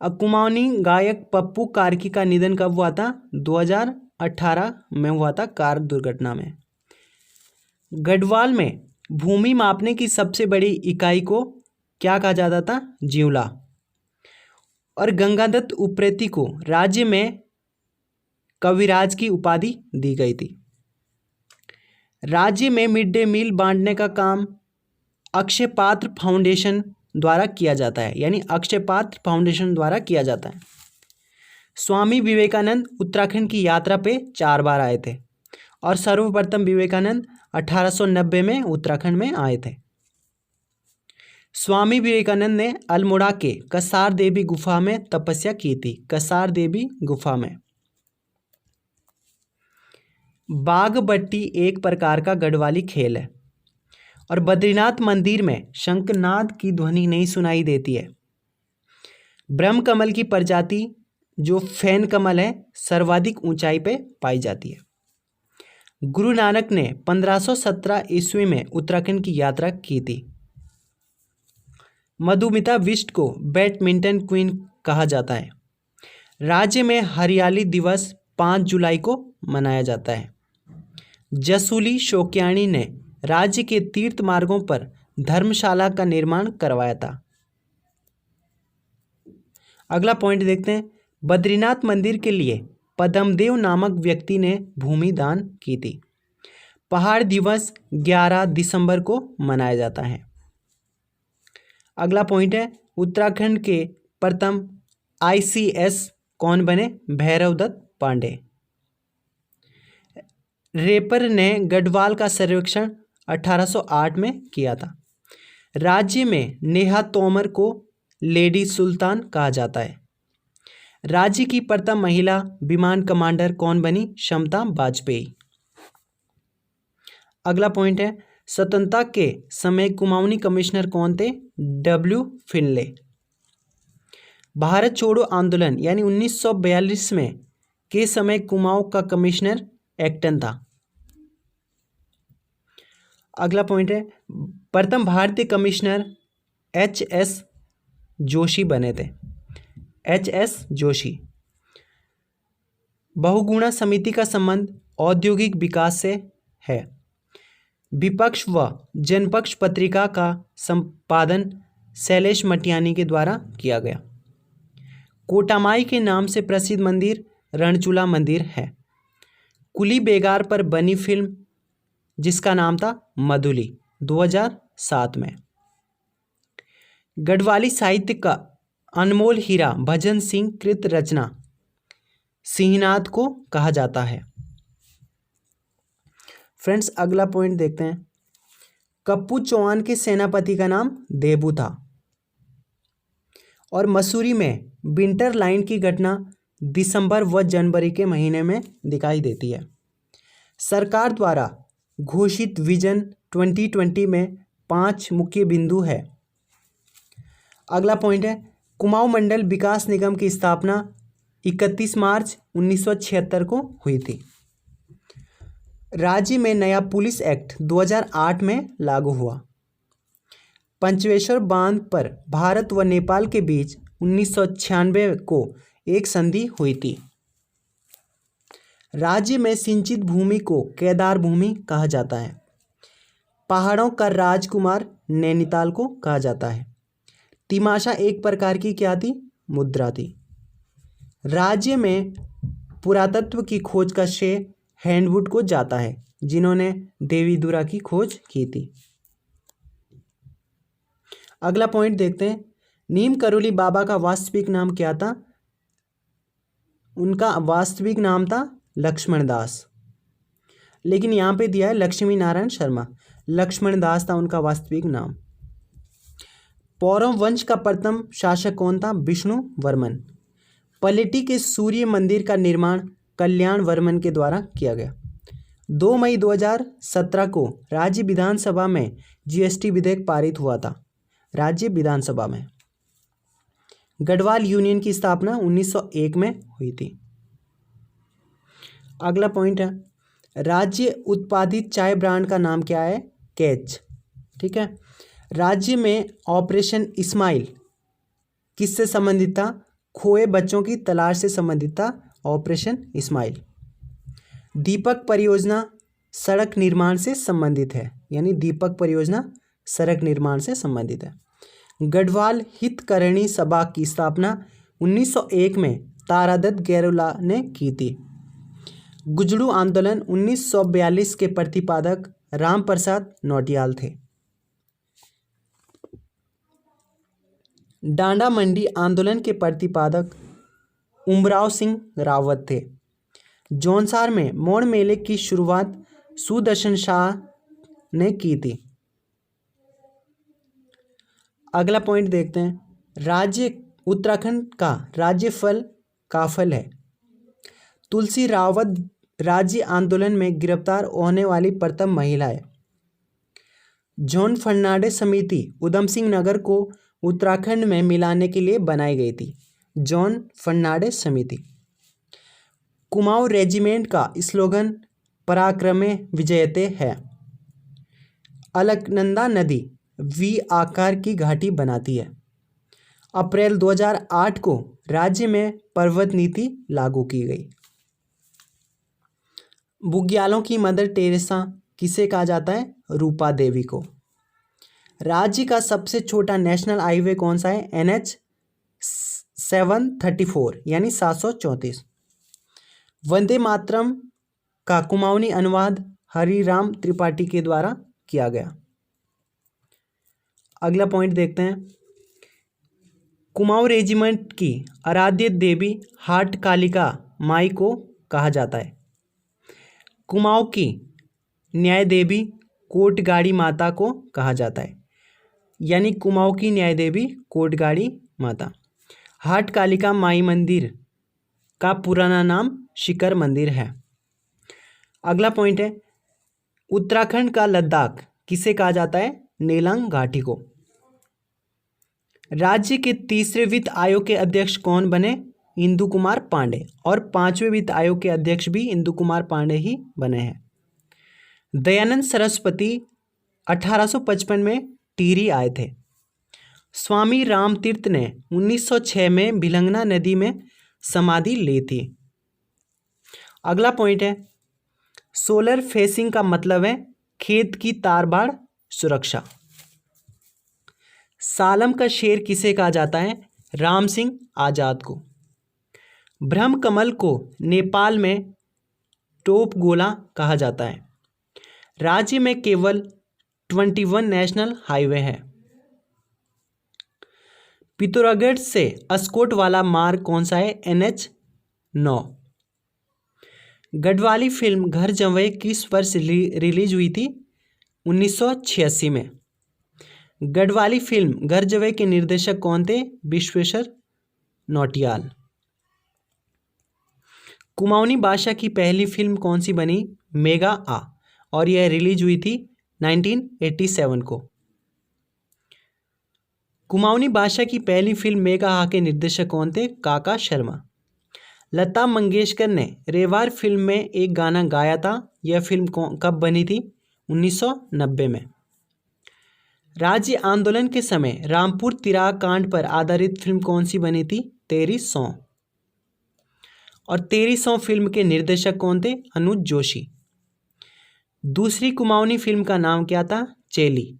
[SPEAKER 1] अब कुमाऊनी गायक पप्पू कार्की का निधन कब हुआ था? 2018 में हुआ था कार दुर्घटना में। गढ़वाल में भूमि मापने की सबसे बड़ी इकाई को क्या कहा जाता था? जीवला। और गंगादत्त उप्रेती को राज्य में कविराज की उपाधि दी गई थी। राज्य में मिड डे मील बांटने का काम अक्षय पात्र फाउंडेशन द्वारा किया जाता है, यानी अक्षय पात्र फाउंडेशन द्वारा किया जाता है। स्वामी विवेकानंद उत्तराखंड की यात्रा पे 4 बार आए थे, और सर्वप्रथम विवेकानंद 1890 में उत्तराखंड में आए थे। स्वामी विवेकानंद ने अल्मोड़ा के कसार देवी गुफा में तपस्या की थी। कसार देवी गुफा में। बागबट्टी एक प्रकार का गढ़वाली खेल है, और बद्रीनाथ मंदिर में शंखनाद की ध्वनि नहीं सुनाई देती है। ब्रह्म कमल की प्रजाति जो फैन कमल है सर्वाधिक ऊंचाई पे पाई जाती है। गुरु नानक ने 1517 ईस्वी में उत्तराखंड की यात्रा की थी। मधुमिता बिष्ट को बैडमिंटन क्वीन कहा जाता है। राज्य में हरियाली दिवस 5 जुलाई को मनाया जाता है। जसूली शोक्याणी ने राज्य के तीर्थ मार्गों पर धर्मशाला का निर्माण करवाया था। अगला पॉइंट देखते हैं। बद्रीनाथ मंदिर के लिए पद्मदेव नामक व्यक्ति ने भूमि दान की थी। पहाड़ दिवस 11 दिसंबर को मनाया जाता है। अगला पॉइंट है। उत्तराखंड के प्रथम ICS कौन बने? भैरवदत्त पांडे। रेपर ने गढ़वाल का सर्वेक्षण 1808 में किया था। राज्य में नेहा तोमर को लेडी सुल्तान कहा जाता है। राज्य की प्रथम महिला विमान कमांडर कौन बनी? क्षमता वाजपेयी। अगला पॉइंट है। स्वतंत्रता के समय कुमाऊनी कमिश्नर कौन थे? W फिनले। भारत छोड़ो आंदोलन यानी 1942 में के समय कुमाऊं का कमिश्नर एक्टन था। अगला पॉइंट है। प्रथम भारतीय कमिश्नर HS जोशी बने थे। HS जोशी। बहुगुणा समिति का संबंध औद्योगिक विकास से है। विपक्ष व जनपक्ष पत्रिका का संपादन शैलेश मटियानी के द्वारा किया गया। कोटामाई के नाम से प्रसिद्ध मंदिर रणचूला मंदिर है। कुली बेगार पर बनी फिल्म जिसका नाम था मधुली 2007 में। गढ़वाली साहित्य का अनमोल हीरा भजन सिंह कृत रचना सिंहनाद को कहा जाता है। फ्रेंड्स अगला पॉइंट देखते हैं। कप्पू चौहान के सेनापति का नाम देबू था। और मसूरी में विंटर लाइन की घटना दिसंबर व जनवरी के महीने में दिखाई देती है। सरकार द्वारा घोषित विजन 2020 में 5 मुख्य बिंदु है। अगला पॉइंट है। कुमाऊं मंडल विकास निगम की स्थापना 31 मार्च 1976 को हुई थी। राज्य में नया पुलिस एक्ट 2008 में लागू हुआ। पंचवेश्वर बांध पर भारत व नेपाल के बीच 1996 को एक संधि हुई थी। राज्य में सिंचित भूमि को केदार भूमि कहा जाता है। पहाड़ों का राजकुमार नैनीताल को कहा जाता है। तिमाशा एक प्रकार की क्या थी? मुद्रा थी। राज्य में पुरातत्व की खोज का श्रेय हैंडवुड को जाता है, जिन्होंने देवीधुरा की खोज की थी। अगला पॉइंट देखते हैं। नीम करोली बाबा का वास्तविक नाम क्या था? उनका वास्तविक नाम था लक्ष्मण दास, लेकिन यहाँ पे दिया है लक्ष्मी नारायण शर्मा। लक्ष्मण दास था उनका वास्तविक नाम। पौरव वंश का प्रथम शासक कौन था? विष्णु वर्मन। पलेटी के सूर्य मंदिर का निर्माण कल्याण वर्मन के द्वारा किया गया। 2 मई 2017 को राज्य विधानसभा में जीएसटी विधेयक पारित हुआ था। राज्य विधानसभा में गढ़वाल यूनियन की स्थापना 1901 में हुई थी। अगला पॉइंट है, राज्य उत्पादित चाय ब्रांड का नाम क्या है? कैच। ठीक है। राज्य में ऑपरेशन इस्माइल किससे संबंधित था? खोए बच्चों की तलाश से संबंधित था ऑपरेशन इस्माइल। दीपक परियोजना सड़क निर्माण से संबंधित है, यानी दीपक परियोजना सड़क निर्माण से संबंधित है। गढ़वाल हितकरणी सभा की स्थापना 1901 में तारादत्त गैरोला ने की थी। गुजड़ू आंदोलन 1942 के प्रतिपादक राम प्रसाद नौटियाल थे। डांडा मंडी आंदोलन के प्रतिपादक उमराव सिंह रावत थे। जौनसार में मोड़ मेले की शुरुआत सुदर्शन शाह ने की थी। अगला पॉइंट देखते हैं। राज्य उत्तराखंड का राज्य फल काफल है। तुलसी रावत राज्य आंदोलन में गिरफ्तार होने वाली प्रथम महिला है। जॉन फर्नांडिस समिति उधम सिंह नगर को उत्तराखंड में मिलाने के लिए बनाई गई थी। जॉन फर्नांडिस समिति। कुमाऊं रेजिमेंट का स्लोगन पराक्रमे विजयते है। अलकनंदा नदी वी आकार की घाटी बनाती है। अप्रैल 2008 को राज्य में पर्वत नीति लागू की गई। बुग्यालों की मदर टेरेसा किसे कहा जाता है? रूपा देवी को। राज्य का सबसे छोटा नेशनल हाईवे कौन सा है? NH 734 यानी 734। वंदे मातरम का कुमाऊनी अनुवाद हरिराम त्रिपाठी के द्वारा किया गया। अगला पॉइंट देखते हैं। कुमाऊं रेजिमेंट की आराध्य देवी हाट कालिका माई को कहा जाता है। कुमाऊं की न्याय देवी कोटगाड़ी माता को कहा जाता है, यानी कुमाऊं की न्याय देवी कोटगाड़ी माता। हाट कालिका माई मंदिर का पुराना नाम शिखर मंदिर है। अगला पॉइंट है, उत्तराखंड का लद्दाख किसे कहा जाता है? नेलांग घाटी को। राज्य के तीसरे वित्त आयोग के अध्यक्ष कौन बने? इंदु कुमार पांडे। और 5वें वित्त आयोग के अध्यक्ष भी इंदु कुमार पांडे ही बने हैं। दयानंद सरस्वती 1855 में टिहरी आए थे। स्वामी रामतीर्थ ने 1906 में भिलंगना नदी में समाधि ली थी। अगला पॉइंट है, सोलर फेसिंग का मतलब है खेत की तारबाड़ सुरक्षा। सालम का शेर किसे कहा जाता है? राम सिंह आजाद को। ब्रह्म कमल को नेपाल में टोप गोला कहा जाता है। राज्य में केवल 21 नेशनल हाईवे है। पिथौरागढ़ से अस्कोट वाला मार्ग कौन सा है? NH 9। गढ़वाली फिल्म घर जंवाई किस वर्ष रिलीज हुई थी? 1986 में। गढ़वाली फिल्म घर जंवाई के निर्देशक कौन थे? विश्वेश्वर नौटियाल। कुमाऊनी भाषा की पहली फिल्म कौन सी बनी? मेगा आ, और यह रिलीज हुई थी 1987 को। कुमाऊनी भाषा की पहली फिल्म मेगा आ के निर्देशक कौन थे? काका शर्मा। लता मंगेशकर ने रेवार फिल्म में एक गाना गाया था। यह फिल्म कब बनी थी? 1990 में। राज्य आंदोलन के समय रामपुर तिराह कांड पर आधारित फिल्म कौन सी बनी थी? तेरी सौ। और तेरी सौ फिल्म के निर्देशक कौन थे? अनुज जोशी। दूसरी कुमाऊनी फिल्म का नाम क्या था? चेली।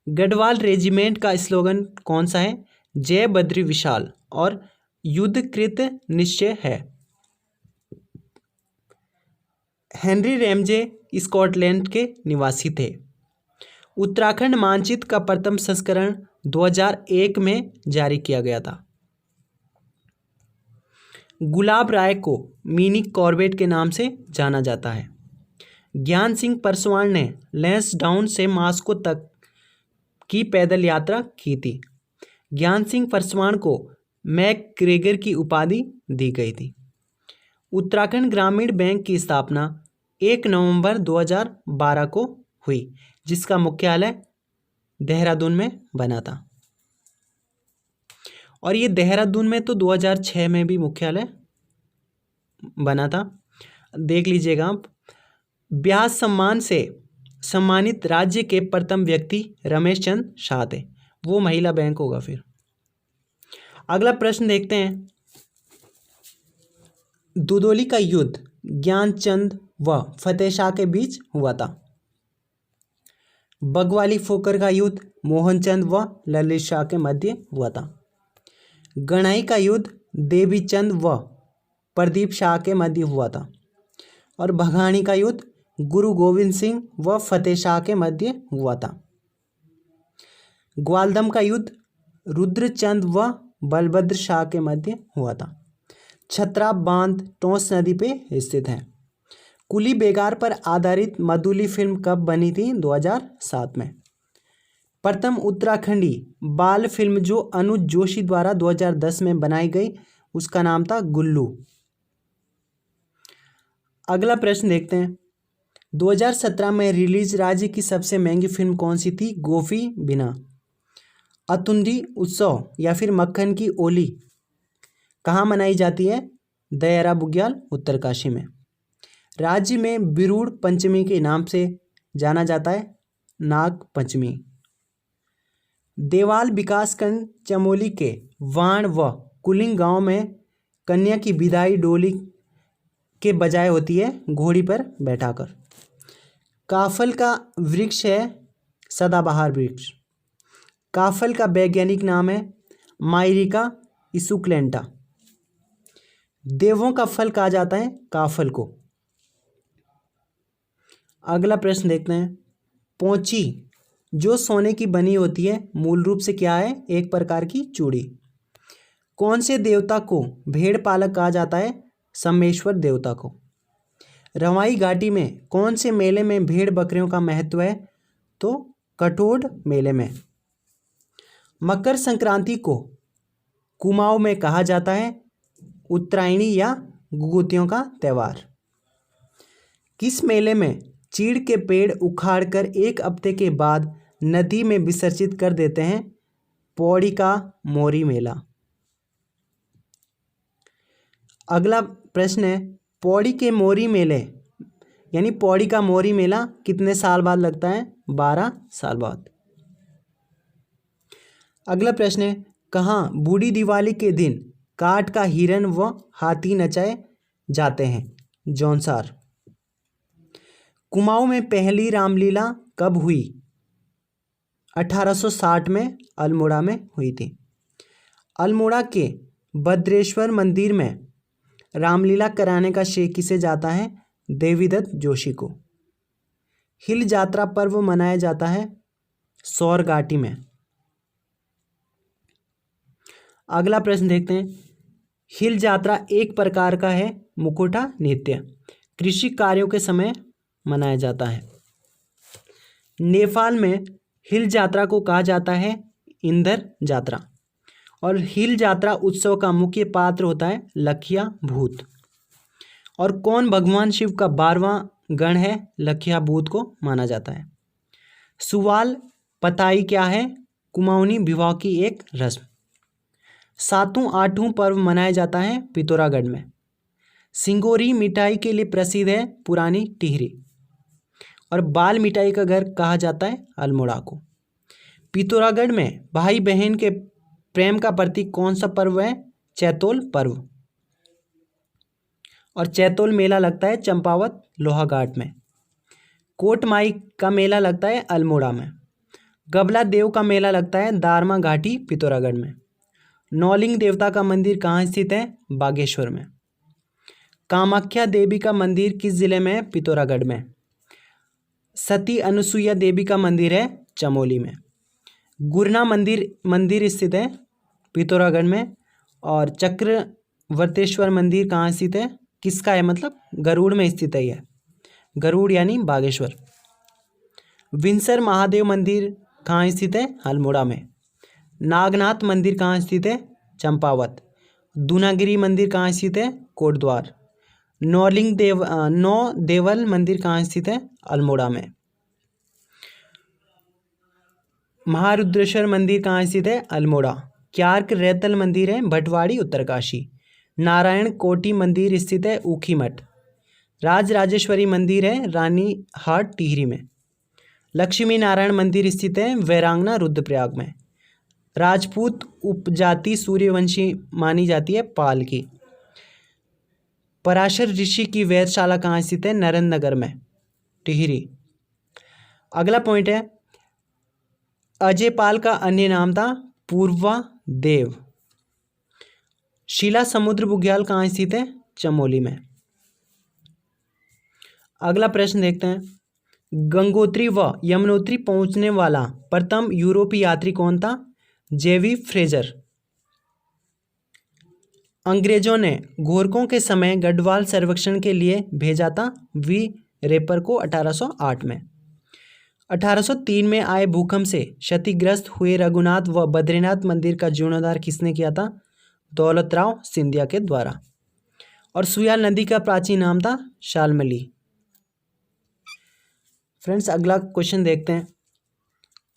[SPEAKER 1] गढ़वाल रेजिमेंट का स्लोगन कौन सा है? जय बद्री विशाल और युद्ध कृत निश्चय है। हेनरी रैमजे स्कॉटलैंड के निवासी थे। उत्तराखंड मानचित्र का प्रथम संस्करण 2001 में जारी किया गया था। गुलाब राय को मिनी कॉर्बेट के नाम से जाना जाता है। ज्ञान सिंह परसवान ने लैंसडाउन से मास्को तक की पैदल यात्रा की थी। ज्ञान सिंह परसवान को मैकग्रेगर की उपाधि दी गई थी। उत्तराखंड ग्रामीण बैंक की स्थापना 1 नवंबर 2012 को हुई, जिसका मुख्यालय देहरादून में बना था। और ये देहरादून में तो 2006 में भी मुख्यालय बना था, देख लीजिएगा आप। ब्यास सम्मान से सम्मानित राज्य के प्रथम व्यक्ति रमेश चंद शाह थे। वो महिला बैंक होगा फिर। अगला प्रश्न देखते हैं। दुदोली का युद्ध ज्ञानचंद व फतेह शाह के बीच हुआ था। बगवाली फोकर का युद्ध मोहनचंद व ललित शाह के मध्य हुआ था। गणाई का युद्ध देवीचंद व प्रदीप शाह के मध्य हुआ था। और भगानी का युद्ध गुरु गोविंद सिंह व फतेह शाह के मध्य हुआ था। ग्वालदम का युद्ध रुद्रचंद व बलभद्र शाह के मध्य हुआ था। छतरा बांध टोंस नदी पे स्थित है। कुली बेगार पर आधारित मधुली फिल्म कब बनी थी? 2007 में। प्रथम उत्तराखंडी बाल फिल्म जो अनुज जोशी द्वारा 2010 में बनाई गई, उसका नाम था गुल्लू। अगला प्रश्न देखते हैं। 2017 में रिलीज राज्य की सबसे महंगी फिल्म कौन सी थी? गोफी बिना। अतुंडी उत्सव या फिर मक्खन की ओली कहाँ मनाई जाती है? दयारा बुग्याल उत्तरकाशी में। राज्य में बिरूड़ पंचमी के नाम से जाना जाता है नाग पंचमी। देवाल विकासखंड चमोली के वाण व कुलिंग गांव में कन्या की विदाई डोली के बजाय होती है घोड़ी पर बैठाकर। काफल का वृक्ष है सदाबहार वृक्ष। काफल का वैज्ञानिक नाम है मायरिका इसुक्लेंटा। देवों का फल कहा जाता है काफल को। अगला प्रश्न देखते हैं। पोंची जो सोने की बनी होती है मूल रूप से क्या है? एक प्रकार की चूड़ी। कौन से देवता को भेड़ पालक कहा जाता है? सम्मेश्वर देवता को। रवाई घाटी में कौन से मेले में भेड़ बकरियों का महत्व है? तो कठोड मेले में। मकर संक्रांति को कुमाऊं में कहा जाता है उत्तरायणी या गुगुतियों का त्यौहार। किस मेले में चीड़ के पेड़ उखाड़कर 1 हफ्ते के बाद नदी में विसर्जित कर देते हैं? पौड़ी का मोरी मेला। अगला प्रश्न है। पौड़ी के मोरी मेले यानी पौड़ी का मोरी मेला कितने साल बाद लगता है? 12 साल बाद। अगला प्रश्न है। कहाँ बूढ़ी दिवाली के दिन काठ का हिरन व हाथी नचाए जाते हैं? जौनसार। कुमाऊं में पहली रामलीला कब हुई? 1860 में अल्मोड़ा में हुई थी। अल्मोड़ा के भद्रेश्वर मंदिर में रामलीला कराने का श्रेय किसे जाता है? देवीदत्त जोशी को। हिल जात्रा पर्व मनाया जाता है सौरघाटी में। अगला प्रश्न देखते हैं। हिल जात्रा एक प्रकार का है मुखौटा नृत्य, कृषि कार्यों के समय मनाया जाता है। नेपाल में हिल जात्रा को कहा जाता है इंदर जात्रा। और हिल जात्रा उत्सव का मुख्य पात्र होता है लखिया भूत। और कौन भगवान शिव का 12वां गण है? लखिया भूत को माना जाता है। सुवाल पताई क्या है? कुमाऊनी विवाह की एक रस्म। 7वां 8वां पर्व मनाया जाता है पिथौरागढ़ में। सिंगोरी मिठाई के लिए प्रसिद्ध है पुरानी टिहरी। और बाल मिठाई का घर कहा जाता है अल्मोड़ा को। पिथौरागढ़ में भाई बहन के प्रेम का प्रतीक कौन सा पर्व है? चैतोल पर्व। और चैतोल मेला लगता है चंपावत लोहाघाट में। कोट माई का मेला लगता है अल्मोड़ा में। गबला देव का मेला लगता है दारमा घाटी पिथौरागढ़ में। नौलिंग देवता का मंदिर कहाँ स्थित है? बागेश्वर में। कामाख्या देवी का मंदिर किस जिले में है? पिथौरागढ़ में। सती अनुसुईया देवी का मंदिर है चमोली में। गुरना मंदिर स्थित है पिथौरागढ़ में। और चक्रवर्तेश्वर मंदिर कहाँ स्थित है? किसका है? मतलब गरुड़ में स्थित है यह। गरुड़ यानी बागेश्वर। विंसर महादेव मंदिर कहाँ स्थित है? अल्मोड़ा में। नागनाथ मंदिर कहाँ स्थित है? चंपावत। दूनागिरी मंदिर कहाँ स्थित है? कोटद्वार। नौ देवल मंदिर कहाँ स्थित है? अल्मोड़ा में। महारुद्रेश्वर मंदिर कहाँ स्थित है? अल्मोड़ा। क्यार्क रैतल मंदिर है भटवाड़ी उत्तरकाशी। नारायण कोटी मंदिर स्थित है ऊखीमठ। राजराजेश्वरी मंदिर है रानी हाट टिहरी में। लक्ष्मी नारायण मंदिर स्थित है वैरांगना रुद्रप्रयाग में। राजपूत उपजाति सूर्यवंशी मानी जाती है पाल की। पराशर ऋषि की वेधशाला कहाँ स्थित है? नरेंद्रनगर में टिहरी। अगला पॉइंट है, अजयपाल का अन्य नाम था पूर्वा देव। शिला समुद्र बुग्याल कहाँ स्थित है? चमोली में। अगला प्रश्न देखते हैं, गंगोत्री व यमुनोत्री पहुंचने वाला प्रथम यूरोपीय यात्री कौन था? जेवी फ्रेजर। अंग्रेजों ने गोरखों के समय गढ़वाल सर्वेक्षण के लिए भेजा था वी रेपर को 1808 में। 1803 में आए भूकंप से क्षतिग्रस्त हुए रघुनाथ व बद्रीनाथ मंदिर का जीर्णोद्धार किसने किया था? दौलतराव सिंधिया के द्वारा। और सुयाल नदी का प्राचीन नाम था शालमली। फ्रेंड्स, अगला क्वेश्चन देखते हैं,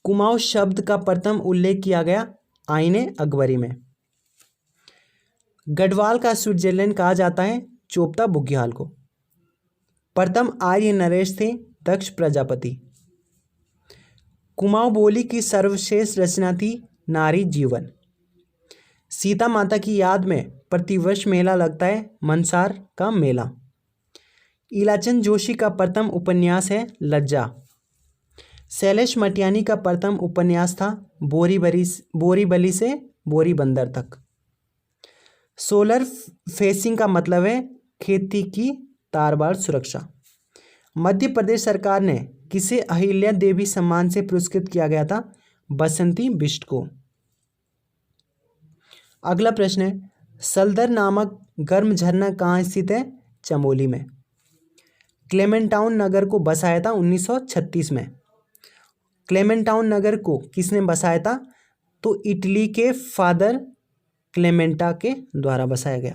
[SPEAKER 1] कुमाऊं शब्द का प्रथम उल्लेख किया गया आईने अकबरी में। गढ़वाल का स्विट्जरलैंड कहा जाता है चोपता बुग्याल को। प्रथम आर्य नरेश थे दक्ष प्रजापति। कुमाऊं बोली की सर्वश्रेष्ठ रचना थी नारी जीवन। सीता माता की याद में प्रतिवर्ष मेला लगता है मनसार का मेला। इलाचंद जोशी का प्रथम उपन्यास है लज्जा। शैलेश मटियानी का प्रथम उपन्यास था बोरीबली से बोरी बंदर तक। सोलर फेसिंग का मतलब है खेती की तारबाड़ सुरक्षा। मध्य प्रदेश सरकार ने किसे अहिल्या देवी सम्मान से पुरस्कृत किया गया था? बसंती बिष्ट को। अगला प्रश्न है, सलदर नामक गर्म झरना कहाँ स्थित है? चमोली में। क्लेमेंटाउन नगर को बसाया था 1936 में। क्लेमेंटाउन नगर को किसने बसाया था? तो इटली के फादर क्लेमेंटा के द्वारा बसाया गया।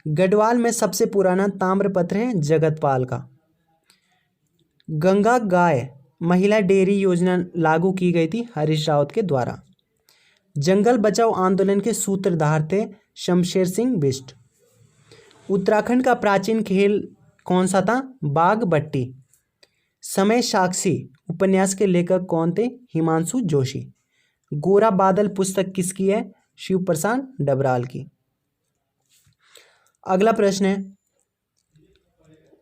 [SPEAKER 1] गढ़वाल में सबसे पुराना ताम्रपत्र है जगतपाल का। गंगा गाय महिला डेयरी योजना लागू की गई थी हरीश रावत के द्वारा। जंगल बचाओ आंदोलन के सूत्रधार थे शमशेर सिंह बिष्ट। उत्तराखंड का प्राचीन खेल कौन सा था? बाघ बट्टी। समय साक्षी उपन्यास के लेखक कौन थे? हिमांशु जोशी। गोरा बादल पुस्तक किसकी है? शिव प्रसाद डबराल की। अगला प्रश्न है,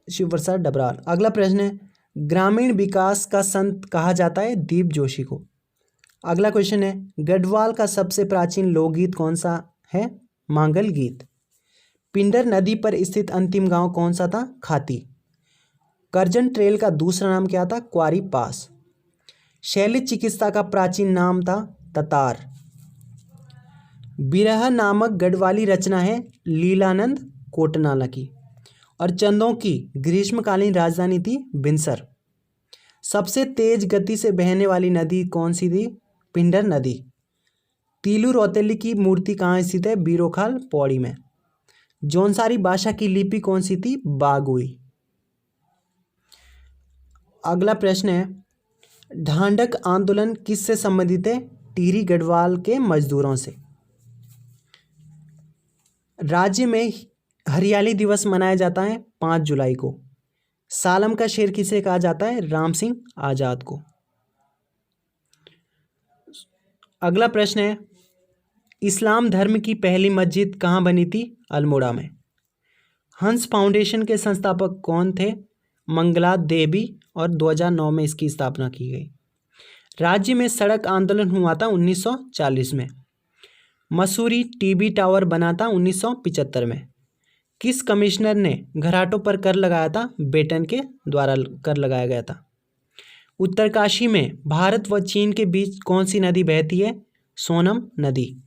[SPEAKER 1] शिव प्रसाद डबराल। अगला प्रश्न है, ग्रामीण विकास का संत कहा जाता है दीप जोशी को। अगला क्वेश्चन है, गढ़वाल का सबसे प्राचीन लोकगीत कौन सा है? मांगल गीत। पिंडर नदी पर स्थित अंतिम गांव कौन सा था? खाती। करजन ट्रेल का दूसरा नाम क्या था? क्वारी पास। शैली चिकित्सा का प्राचीन नाम था ततार। बिरह नामक गढ़वाली रचना है लीलानंद कोटनाला की। और चंदों की ग्रीष्मकालीन राजधानी थी बिनसर। सबसे तेज गति से बहने वाली नदी कौन सी थी? पिंडर नदी। तीलू रौतेली की मूर्ति कहाँ स्थित है? बीरोखाल पौड़ी में। जौनसारी भाषा की लिपि कौन सी थी? बागुई। अगला प्रश्न है, ढांढक आंदोलन किससे संबंधित है? टिहरी गढ़वाल के मजदूरों से। राज्य में हरियाली दिवस मनाया जाता है 5 जुलाई को। सालम का शेर किसे कहा जाता है? राम सिंह आजाद को। अगला प्रश्न है, इस्लाम धर्म की पहली मस्जिद कहाँ बनी थी? अल्मोड़ा में। हंस फाउंडेशन के संस्थापक कौन थे? मंगला देवी, और 2009 में इसकी स्थापना की गई। राज्य में सड़क आंदोलन हुआ था 1940 में। मसूरी टीबी टावर बना था 1975 में। किस कमिश्नर ने घराटों पर कर लगाया था? बेटन के द्वारा कर लगाया गया था। उत्तरकाशी में भारत व चीन के बीच कौन सी नदी बहती है? सोनम नदी।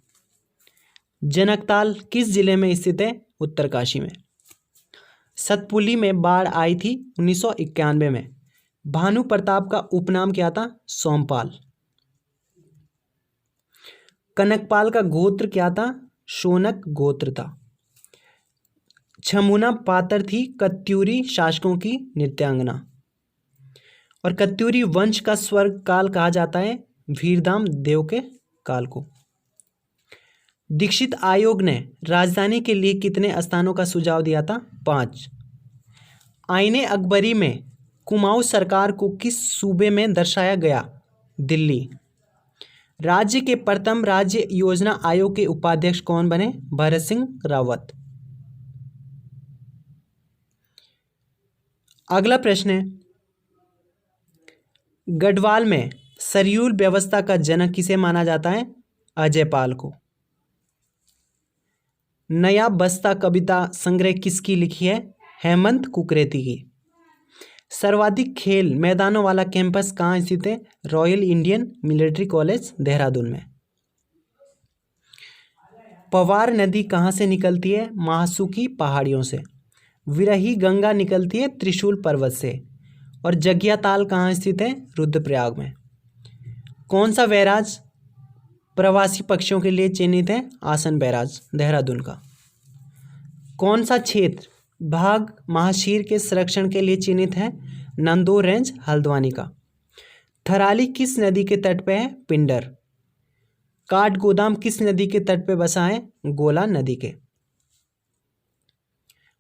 [SPEAKER 1] जनकताल किस जिले में स्थित है? उत्तरकाशी में। सतपुली में बाढ़ आई थी 1991 में। भानु प्रताप का उपनाम क्या था? सोमपाल। कनकपाल का गोत्र क्या था? शौनक गोत्र था। छमुना पात्र थी कत्यूरी शासकों की नृत्यांगना। और कत्यूरी वंश का स्वर्ग काल कहा जाता है वीरधाम देव के काल को। दीक्षित आयोग ने राजधानी के लिए कितने स्थानों का सुझाव दिया था? 5। आईने अकबरी में कुमाऊं सरकार को किस सूबे में दर्शाया गया? दिल्ली। राज्य के प्रथम राज्य योजना आयोग के उपाध्यक्ष कौन बने? भरत सिंह रावत। अगला प्रश्न है, गढ़वाल में सरयूल व्यवस्था का जनक किसे माना जाता है? अजयपाल को। नया बस्ता कविता संग्रह किसकी लिखी है? हेमंत कुकरेती की। सर्वाधिक खेल मैदानों वाला कैंपस कहाँ स्थित है? Royal Indian military college Dehradun में। पवार नदी कहाँ से निकलती है? महासुकी पहाड़ियों से। विरही गंगा निकलती है त्रिशूल पर्वत से। और जगिया ताल कहाँ स्थित है? रुद्रप्रयाग में। कौन सा बैराज प्रवासी पक्षियों के लिए चिन्हित है? आसन बैराज देहरादून का। कौन सा क्षेत्र भाग महाशीर के संरक्षण के लिए चिन्हित है? नंदोर रेंज हल्द्वानी का। थराली किस नदी के तट पे है? पिंडर। काठगोदाम किस नदी के तट पे बसा है? गोला नदी के।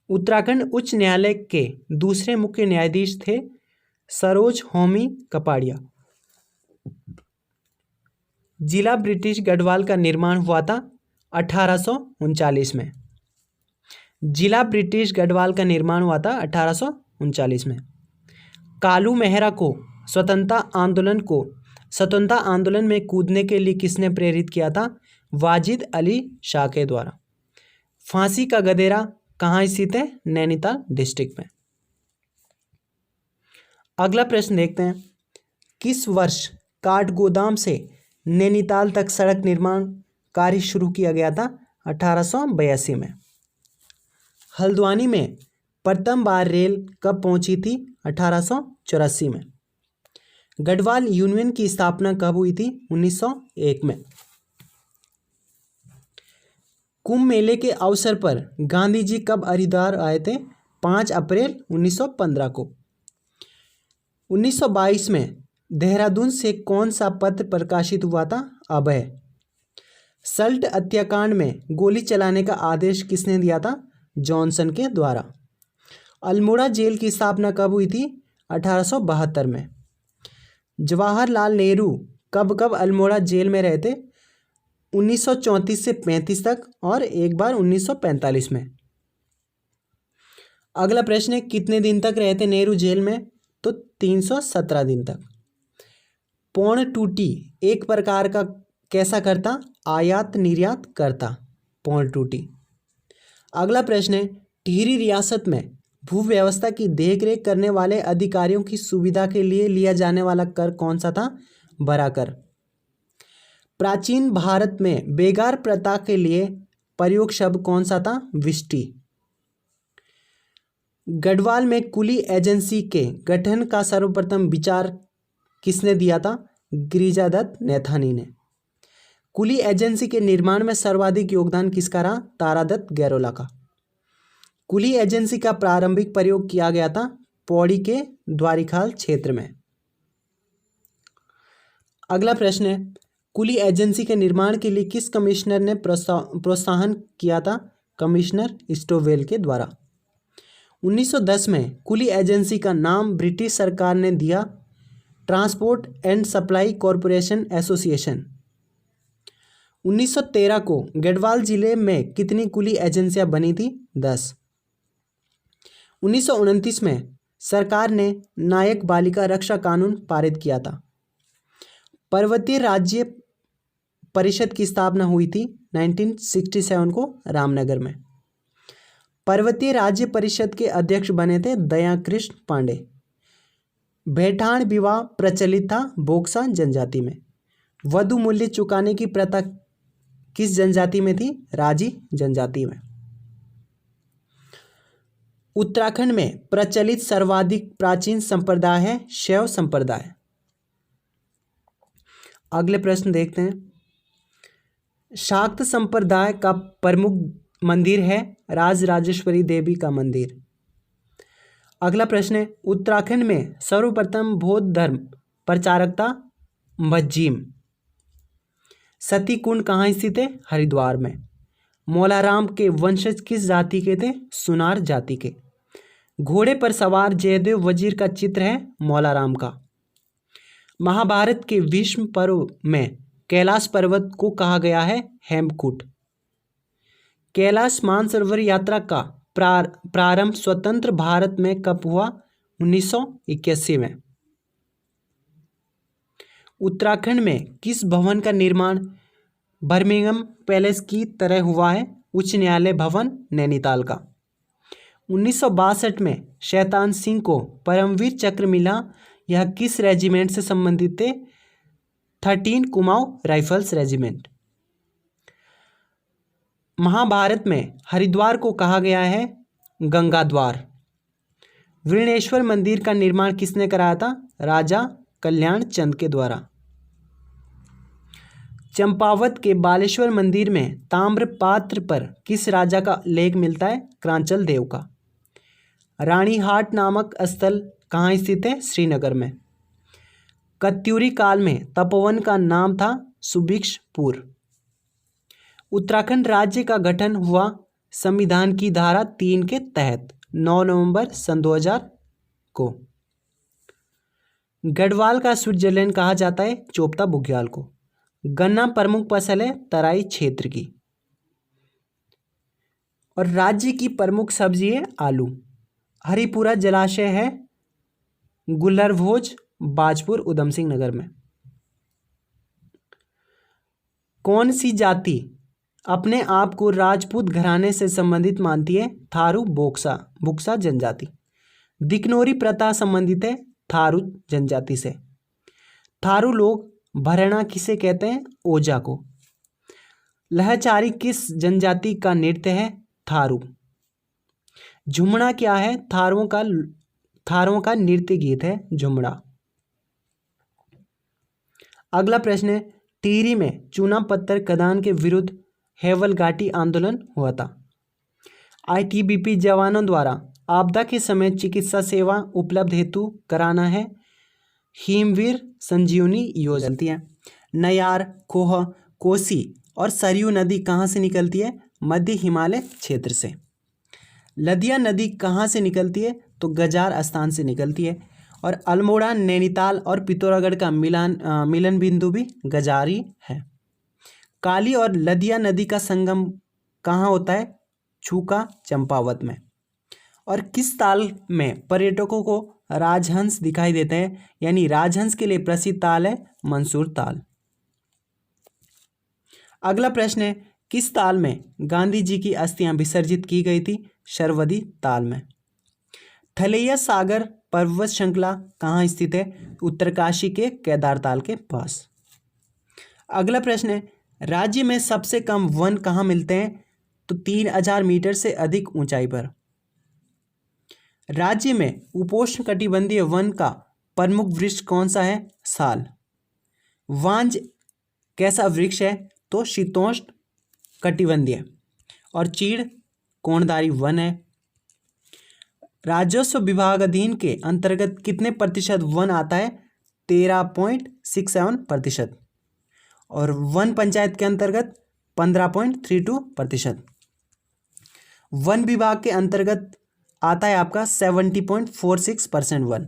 [SPEAKER 1] उत्तराखंड उच्च न्यायालय के दूसरे मुख्य न्यायाधीश थे सरोज होमी कपाड़िया। जिला ब्रिटिश गढ़वाल का निर्माण हुआ था 1839 में। जिला ब्रिटिश गढ़वाल का निर्माण हुआ था 1839 में। कालू मेहरा को स्वतंत्रता आंदोलन में कूदने के लिए किसने प्रेरित किया था? वाजिद अली शाह के द्वारा। फांसी का गदेरा कहाँ स्थित है? नैनीताल डिस्ट्रिक्ट में। अगला प्रश्न देखते हैं, किस वर्ष काठगोदाम से नैनीताल तक सड़क निर्माण कार्य शुरू किया गया था? 1882 में। हल्द्वानी में प्रथम बार रेल कब पहुंची थी? 1884 में। गढ़वाल यूनियन की स्थापना कब हुई थी? 1901 में। कुंभ मेले के अवसर पर गांधी जी कब हरिद्वार आए थे? 5 अप्रैल 1915 को। 1922 में देहरादून से कौन सा पत्र प्रकाशित हुआ था? अभय। सल्ट हत्याकांड में गोली चलाने का आदेश किसने दिया था? जॉनसन के द्वारा। अल्मोड़ा जेल की स्थापना कब हुई थी? 1872 में। जवाहरलाल नेहरू कब कब अल्मोड़ा जेल में रहे थे? 1934 से 35 तक और एक बार 1945 में। अगला प्रश्न है, कितने दिन तक रहे थे नेहरू जेल में? तो 317 दिन तक। पौन टूटी एक प्रकार का कैसा करता? आयात निर्यात करता पौन टूटी। अगला प्रश्न है, टिहरी रियासत में भू व्यवस्था की देखरेख करने वाले अधिकारियों की सुविधा के लिए लिया जाने वाला कर कौन सा था? बरा कर। प्राचीन भारत में बेगार प्रथा के लिए प्रयोग शब्द कौन सा था? विष्टि। गढ़वाल में कुली एजेंसी के गठन का सर्वप्रथम विचार किसने दिया था? गिरिजादत्त नैथानी ने। कुली एजेंसी के निर्माण में सर्वाधिक योगदान किसका रहा? तारादत्त गैरोला का। कुली एजेंसी का प्रारंभिक प्रयोग किया गया था पौड़ी के द्वारिखाल क्षेत्र में। अगला प्रश्न है, कुली एजेंसी के निर्माण के लिए किस कमिश्नर ने प्रोत्साहन किया था? कमिश्नर स्टोवेल के द्वारा। 1910 में कुली एजेंसी का नाम ब्रिटिश सरकार ने दिया transport and supply corporation association. 1913 को गढ़वाल जिले में कितनी कुली एजेंसियां बनी थी? 10। 1929 में सरकार ने नायक बालिका रक्षा कानून पारित किया था। पर्वतीय राज्य परिषद की स्थापना हुई थी 1967 को रामनगर में। पर्वतीय राज्य परिषद के अध्यक्ष बने थे दयाकृष्ण पांडे। बैठान विवाह प्रचलित था बोक्सा जनजाति में। वधु मूल्य चुकाने की प्रथा किस जनजाति में थी? राजी जनजाति में। उत्तराखंड में प्रचलित सर्वाधिक प्राचीन संप्रदाय है शैव संप्रदाय। अगले प्रश्न देखते हैं। शाक्त संप्रदाय का प्रमुख मंदिर है राजराजेश्वरी देवी का मंदिर। अगला प्रश्न है, उत्तराखंड में सर्वप्रथम बौद्ध धर्म प्रचारक था भज्जीम। सती कुंड कहाँ स्थित है? हरिद्वार में। मौलाराम के वंशज किस जाति के थे? सुनार जाति के। घोड़े पर सवार जयदेव वजीर का चित्र है मौलाराम का। महाभारत के भीष्म पर्व में कैलाश पर्वत को कहा गया है हेमकूट। कैलाश मानसरोवर यात्रा का प्रारंभ स्वतंत्र भारत में कब हुआ? 1981 में। उत्तराखंड में किस भवन का निर्माण बर्मिंघम पैलेस की तरह हुआ है? उच्च न्यायालय भवन नैनीताल का। 1962 में शैतान सिंह को परमवीर चक्र मिला। यह किस रेजिमेंट से संबंधित थे? 13 कुमाऊं राइफल्स रेजिमेंट। महाभारत में हरिद्वार को कहा गया है गंगा द्वार। वृणेश्वर मंदिर का निर्माण किसने कराया था? राजा कल्याण चंद के द्वारा। चंपावत के बालेश्वर मंदिर में ताम्र पात्र पर किस राजा का लेख मिलता है? क्रांचल देव का। रानीहाट नामक स्थल कहाँ स्थित है? श्रीनगर में। कत्यूरी काल में तपोवन का नाम था सुभिक्षपुर। उत्तराखंड राज्य का गठन हुआ संविधान की धारा 3 के तहत 9 नवंबर सन 2000 को। गढ़वाल का स्विट्जरलैंड कहा जाता है चोपता बुग्याल को। गन्ना प्रमुख फसल है तराई क्षेत्र की। और राज्य की प्रमुख सब्जी है आलू। हरिपुरा जलाशय है गुल्लरभोज बाजपुर उधम सिंह नगर में। कौन सी जाति अपने आप को राजपूत घराने से संबंधित मानती है? थारू बुक्सा जनजाति। दिकनोरी प्रथा संबंधित है थारू जनजाति से। थारू लोग भरणा किसे कहते हैं? ओजा को। लहचारी किस जनजाति का नृत्य है? थारू। झुमड़ा क्या है? थारों का नृत्य गीत है झुमड़ा। अगला प्रश्न है, टिहरी में चूना पत्थर खदान के विरुद्ध हेवल घाटी आंदोलन हुआ था। आईटीबीपी जवानों द्वारा आपदा के समय चिकित्सा सेवा उपलब्ध हेतु कराना है हिमवीर संजीवनी योजना। नयार, कोह, कोसी और सरयू नदी कहाँ से निकलती है? मध्य हिमालय क्षेत्र से। लदिया नदी कहाँ से निकलती है? तो गजार स्थान से निकलती है। और अल्मोड़ा, नैनीताल और पिथौरागढ़ का मिलन बिंदु भी गजारी है। काली और लदिया नदी का संगम कहाँ होता है? छूका चंपावत में। और किस ताल में पर्यटकों को राजहंस दिखाई देते हैं? यानी राजहंस के लिए प्रसिद्ध ताल है मंसूर ताल। अगला प्रश्न है, किस ताल में गांधी जी की अस्थियां विसर्जित की गई थी? शरवदी ताल में। थलैया सागर पर्वत श्रृंखला कहाँ स्थित है? उत्तरकाशी के केदार ताल के पास। अगला प्रश्न है, राज्य में सबसे कम वन कहाँ मिलते हैं? तो 3000 मीटर से अधिक ऊंचाई पर। राज्य में उपोष्ण कटिबंधीय वन का प्रमुख वृक्ष कौन सा है? साल। वांज कैसा वृक्ष है? तो शीतोष्ण कटिबंधीय। और चीड़ कोणधारी वन है। राजस्व विभाग अधीन के अंतर्गत कितने प्रतिशत वन आता है? 13.67%। और वन पंचायत के अंतर्गत 15.32%। वन विभाग के अंतर्गत आता है आपका 70.46% वन।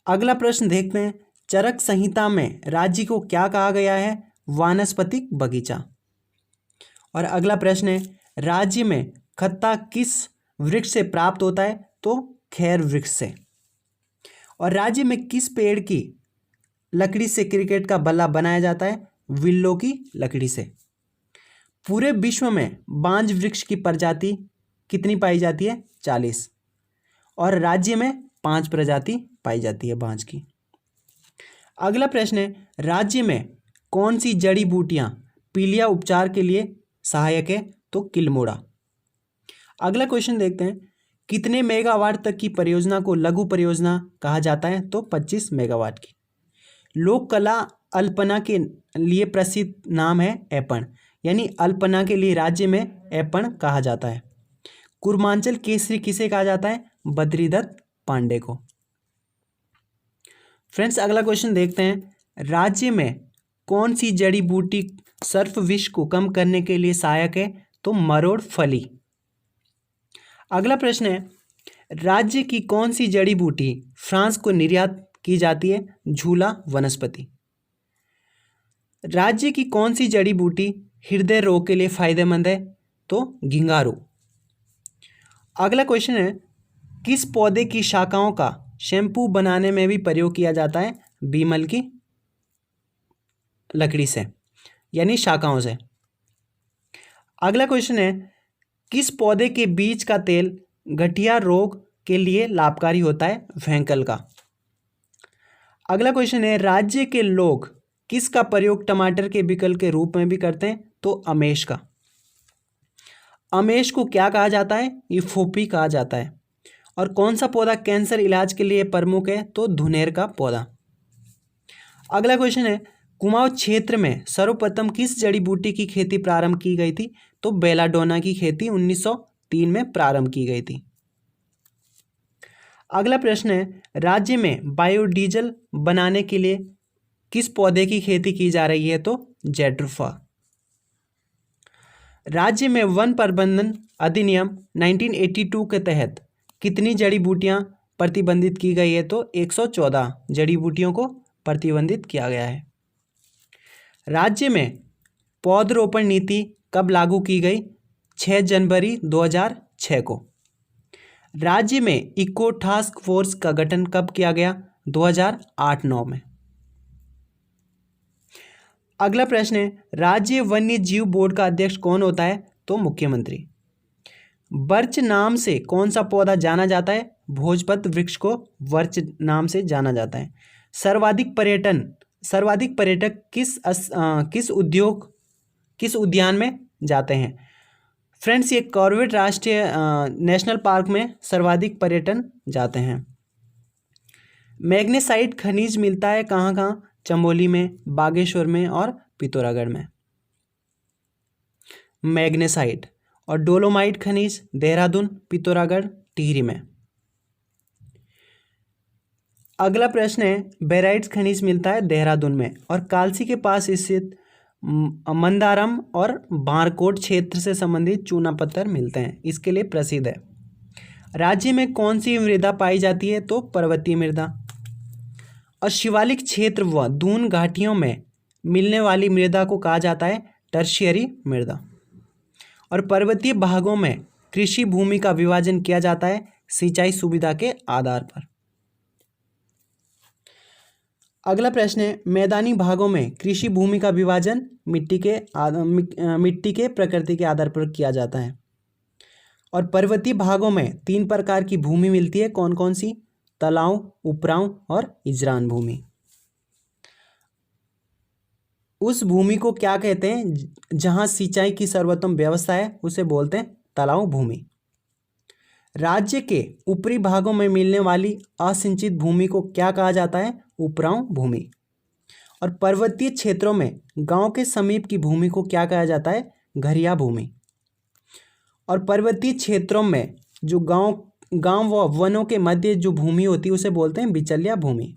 [SPEAKER 1] अगला प्रश्न देखते हैं, चरक संहिता में राज्य को क्या कहा गया है? वानस्पतिक बगीचा। और अगला प्रश्न है, राज्य में खत्ता किस वृक्ष से प्राप्त होता है? तो खैर वृक्ष से। और राज्य में किस पेड़ की लकड़ी से क्रिकेट का बल्ला बनाया जाता है? विल्लो की लकड़ी से। पूरे विश्व में बांज वृक्ष की प्रजाति कितनी पाई जाती है? 40। और राज्य में 5 प्रजाति पाई जाती है बांज की। अगला प्रश्न है, राज्य में कौन सी जड़ी बूटियां पीलिया उपचार के लिए सहायक है? तो किलमोड़ा। अगला क्वेश्चन देखते हैं, कितने मेगावाट तक की परियोजना को लघु परियोजना कहा जाता है? तो 25 मेगावाट की। लोक कला अल्पना के लिए प्रसिद्ध नाम है ऐपण, यानी अल्पना के लिए राज्य में ऐपण कहा जाता है। कुर्मांचल केसरी किसे कहा जाता है? बद्रीदत्त पांडे को। फ्रेंड्स अगला क्वेश्चन देखते हैं, राज्य में कौन सी जड़ी बूटी सर्प विष को कम करने के लिए सहायक है? तो मरोड़ फली। अगला प्रश्न है, राज्य की कौन सी जड़ी बूटी फ्रांस को निर्यात की जाती है? झूला वनस्पति। राज्य की कौन सी जड़ी बूटी हृदय रोग के लिए फायदेमंद है? तो घिंगारू। अगला क्वेश्चन है, किस पौधे की शाखाओं का शैम्पू बनाने में भी प्रयोग किया जाता है? बीमल की लकड़ी से, यानी शाखाओं से। अगला क्वेश्चन है, किस पौधे के बीज का तेल गठिया रोग के लिए लाभकारी होता है? वेंकल का। अगला क्वेश्चन है, राज्य के लोग किसका प्रयोग टमाटर के विकल्प के रूप में भी करते हैं? तो अमेश का। अमेश को क्या कहा जाता है? ये फोपी कहा जाता है। और कौन सा पौधा कैंसर इलाज के लिए प्रमुख है? तो धुनेर का पौधा। अगला क्वेश्चन है, कुमाऊं क्षेत्र में सर्वप्रथम किस जड़ी बूटी की खेती प्रारंभ की गई थी? तो बेलाडोना की खेती 1903 में प्रारंभ की गई थी। अगला प्रश्न है, राज्य में बायोडीजल बनाने के लिए किस पौधे की खेती की जा रही है? तो जेट्रोफा। राज्य में वन प्रबंधन अधिनियम 1982 के तहत कितनी जड़ी बूटियां प्रतिबंधित की गई है? तो 114 जड़ी बूटियों को प्रतिबंधित किया गया है। राज्य में पौधरोपण नीति कब लागू की गई? 6 जनवरी 2006 को। राज्य में इको टास्क फोर्स का गठन कब किया गया? 2008-9 में। अगला प्रश्न है, राज्य वन्य जीव बोर्ड का अध्यक्ष कौन होता है? तो मुख्यमंत्री। बर्च नाम से कौन सा पौधा जाना जाता है? भोजपत्र वृक्ष को बर्च नाम से जाना जाता है। सर्वाधिक पर्यटक किस उद्यान में जाते हैं? फ्रेंड्स ये कॉर्बेट राष्ट्रीय नेशनल पार्क में सर्वाधिक पर्यटन जाते हैं। मैग्नेसाइट खनिज मिलता है कहाँ कहाँ? चमोली में, बागेश्वर में और पिथौरागढ़ में। मैग्नेसाइट। और डोलोमाइट खनिज देहरादून, पिथौरागढ़, टिहरी में। अगला प्रश्न है, बेराइट्स खनिज मिलता है देहरादून में और कालसी के पास स्थित मंदारम और बारकोट क्षेत्र से संबंधित चूना पत्थर मिलते हैं, इसके लिए प्रसिद्ध है। राज्य में कौन सी मृदा पाई जाती है? तो पर्वतीय मृदा। और शिवालिक क्षेत्र व दून घाटियों में मिलने वाली मृदा को कहा जाता है टर्शियरी मृदा। और पर्वतीय भागों में कृषि भूमि का विभाजन किया जाता है सिंचाई सुविधा के आधार पर। अगला प्रश्न है, मैदानी भागों में कृषि भूमि का विभाजन मिट्टी के प्रकृति के आधार पर किया जाता है। और पर्वतीय भागों में 3 प्रकार की भूमि मिलती है, कौन कौन सी? तलाव, उपरांव और इजरान भूमि। उस भूमि को क्या कहते हैं जहां सिंचाई की सर्वोत्तम व्यवस्था है? उसे बोलते हैं तलाव भूमि। राज्य के ऊपरी भागों में मिलने वाली असिंचित भूमि को क्या कहा जाता है? उपरांव भूमि। और पर्वतीय क्षेत्रों में गांव के समीप की भूमि को क्या कहा जाता है? घरिया भूमि। और पर्वतीय क्षेत्रों में जो गांव व वनों के मध्य जो भूमि होती है उसे बोलते हैं बिचलिया भूमि।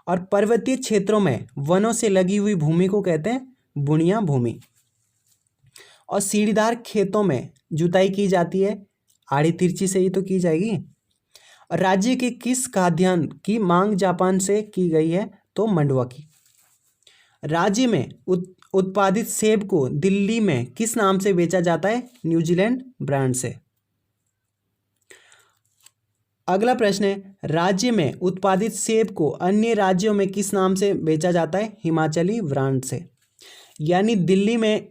[SPEAKER 1] और पर्वतीय क्षेत्रों में वनों से लगी हुई भूमि को कहते हैं बुनिया भूमि। और सीढ़ीदार खेतों में जुताई की जाती है, आड़ी तिरछी से ही तो की जाएगी। और राज्य के किस खाद्यान्न की मांग जापान से की गई है? तो मंडुआ की। राज्य में उत्पादित सेब को दिल्ली में किस नाम से बेचा जाता है? न्यूजीलैंड ब्रांड से। अगला प्रश्न है, राज्य में उत्पादित सेब को अन्य राज्यों में किस नाम से बेचा जाता है? हिमाचली ब्रांड से। यानी दिल्ली में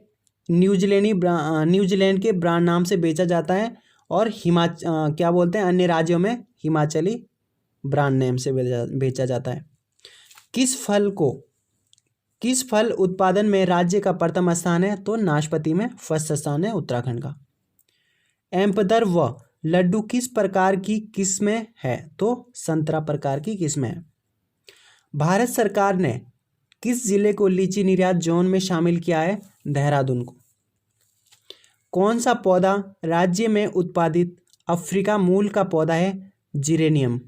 [SPEAKER 1] न्यूजीलैंड के ब्रांड नाम से बेचा जाता है और क्या बोलते हैं, अन्य राज्यों में हिमाचली ब्रांड नेम से बेचा जाता है। किस फल उत्पादन में राज्य का प्रथम स्थान है? तो नाशपाती में फर्स्ट स्थान है उत्तराखंड का। एम्पदर व लड्डू किस प्रकार की किस्में है? तो संतरा प्रकार की किस्में है। भारत सरकार ने किस जिले को लीची निर्यात जोन में शामिल किया है? देहरादून को। कौन सा पौधा राज्य में उत्पादित अफ्रीका मूल का पौधा है? जिरेनियम।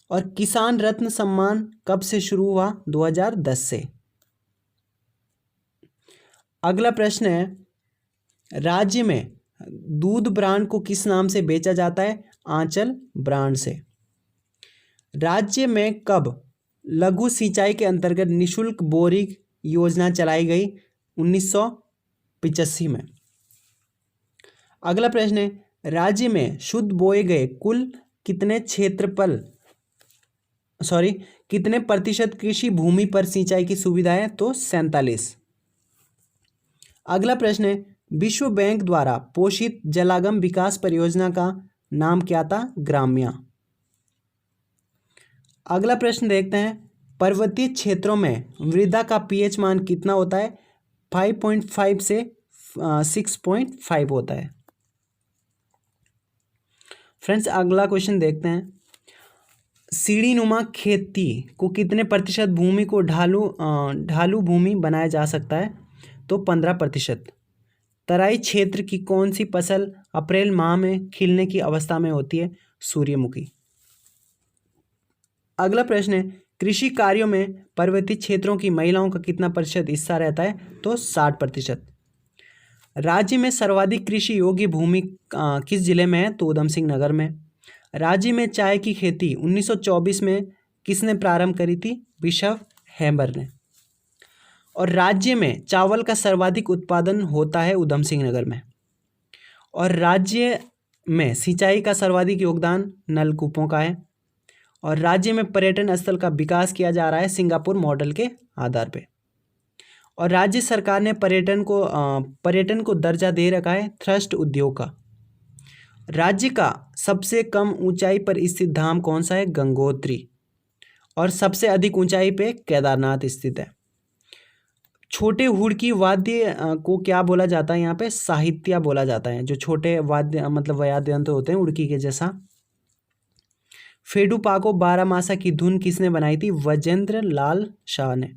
[SPEAKER 1] और किसान रत्न सम्मान कब से शुरू हुआ? 2010 से। अगला प्रश्न है, राज्य में दूध ब्रांड को किस नाम से बेचा जाता है? आंचल ब्रांड से। राज्य में कब लघु सिंचाई के अंतर्गत निशुल्क बोरिंग योजना चलाई गई? 1985 में। अगला प्रश्न है, राज्य में शुद्ध बोए गए कुल कितने प्रतिशत कृषि भूमि पर सिंचाई की सुविधा है? तो 47। अगला प्रश्न है, विश्व बैंक द्वारा पोषित जलागम विकास परियोजना का नाम क्या था? ग्राम्या। अगला प्रश्न देखते हैं, पर्वतीय क्षेत्रों में मृदा का पीएच मान कितना होता है? 5.5 से 6.5 होता है। फ्रेंड्स, अगला क्वेश्चन देखते हैं, सीढ़ीनुमा खेती को कितने प्रतिशत भूमि को ढालू भूमि बनाया जा सकता है? तो 15%। तराई क्षेत्र की कौन सी फसल अप्रैल माह में खिलने की अवस्था में होती है? सूर्यमुखी। अगला प्रश्न है, कृषि कार्यों में पर्वतीय क्षेत्रों की महिलाओं का कितना प्रतिशत हिस्सा रहता है? तो 60%। राज्य में सर्वाधिक कृषि योग्य भूमि किस जिले में है? तो उधम सिंह नगर में। राज्य में चाय की खेती 1924 में किसने प्रारंभ करी थी? बिशप हेबर ने। और राज्य में चावल का सर्वाधिक उत्पादन होता है उधम सिंह नगर में। और राज्य में सिंचाई का सर्वाधिक योगदान नलकूपों का है। और राज्य में पर्यटन स्थल का विकास किया जा रहा है सिंगापुर मॉडल के आधार पे। और राज्य सरकार ने पर्यटन को दर्जा दे रखा है थ्रस्ट उद्योग का। राज्य का सबसे कम ऊंचाई पर स्थित धाम कौन सा है? गंगोत्री। और सबसे अधिक ऊंचाई पे केदारनाथ स्थित है। छोटे हुड़की वाद्य को क्या बोला जाता है? यहाँ पे साहित्या बोला जाता है। जो छोटे वाद्य मतलब वाद्य यंत्र होते हैं उड़की के जैसा। फेडू पाको 12 मासा की धुन किसने बनाई थी? वजेंद्र लाल शाह ने।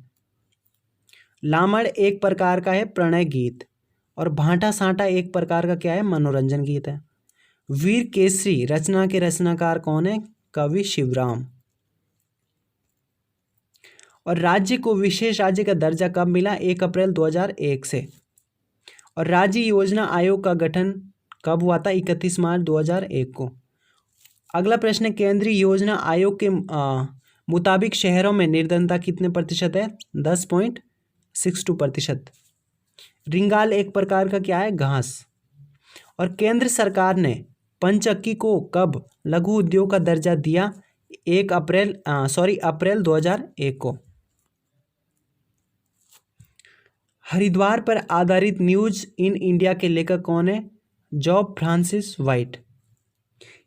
[SPEAKER 1] लामड़ एक प्रकार का है प्रणय गीत। और भांटा सांटा एक प्रकार का क्या है? मनोरंजन गीत है। वीर केसरी रचना के रचनाकार कौन है? कवि शिवराम। और राज्य को विशेष राज्य का दर्जा कब मिला? 1 अप्रैल 2001 से। और राज्य योजना आयोग का गठन कब हुआ था? 31 मार्च 2001 को। अगला प्रश्न है, केंद्रीय योजना आयोग के मुताबिक शहरों में निर्धनता कितने प्रतिशत है? 10.62%। रिंगाल एक प्रकार का क्या है? घास। और केंद्र सरकार ने पंचक्की को कब लघु उद्योग का दर्जा दिया? अप्रैल 2001 को। हरिद्वार पर आधारित न्यूज इन इंडिया के लेखक कौन है? Job Francis white.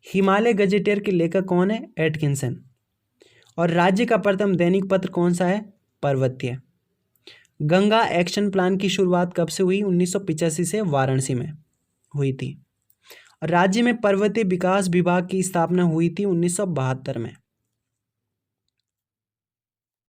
[SPEAKER 1] Himalaya gazetteer के लेखक कौन है? एटकिंसन। और राज्य का प्रथम दैनिक पत्र कौन सा है? पर्वतीय। गंगा एक्शन प्लान की शुरुआत कब से हुई? 1985 से वाराणसी में हुई थी। राज्य में पर्वतीय विकास विभाग की स्थापना हुई थी 1972 में।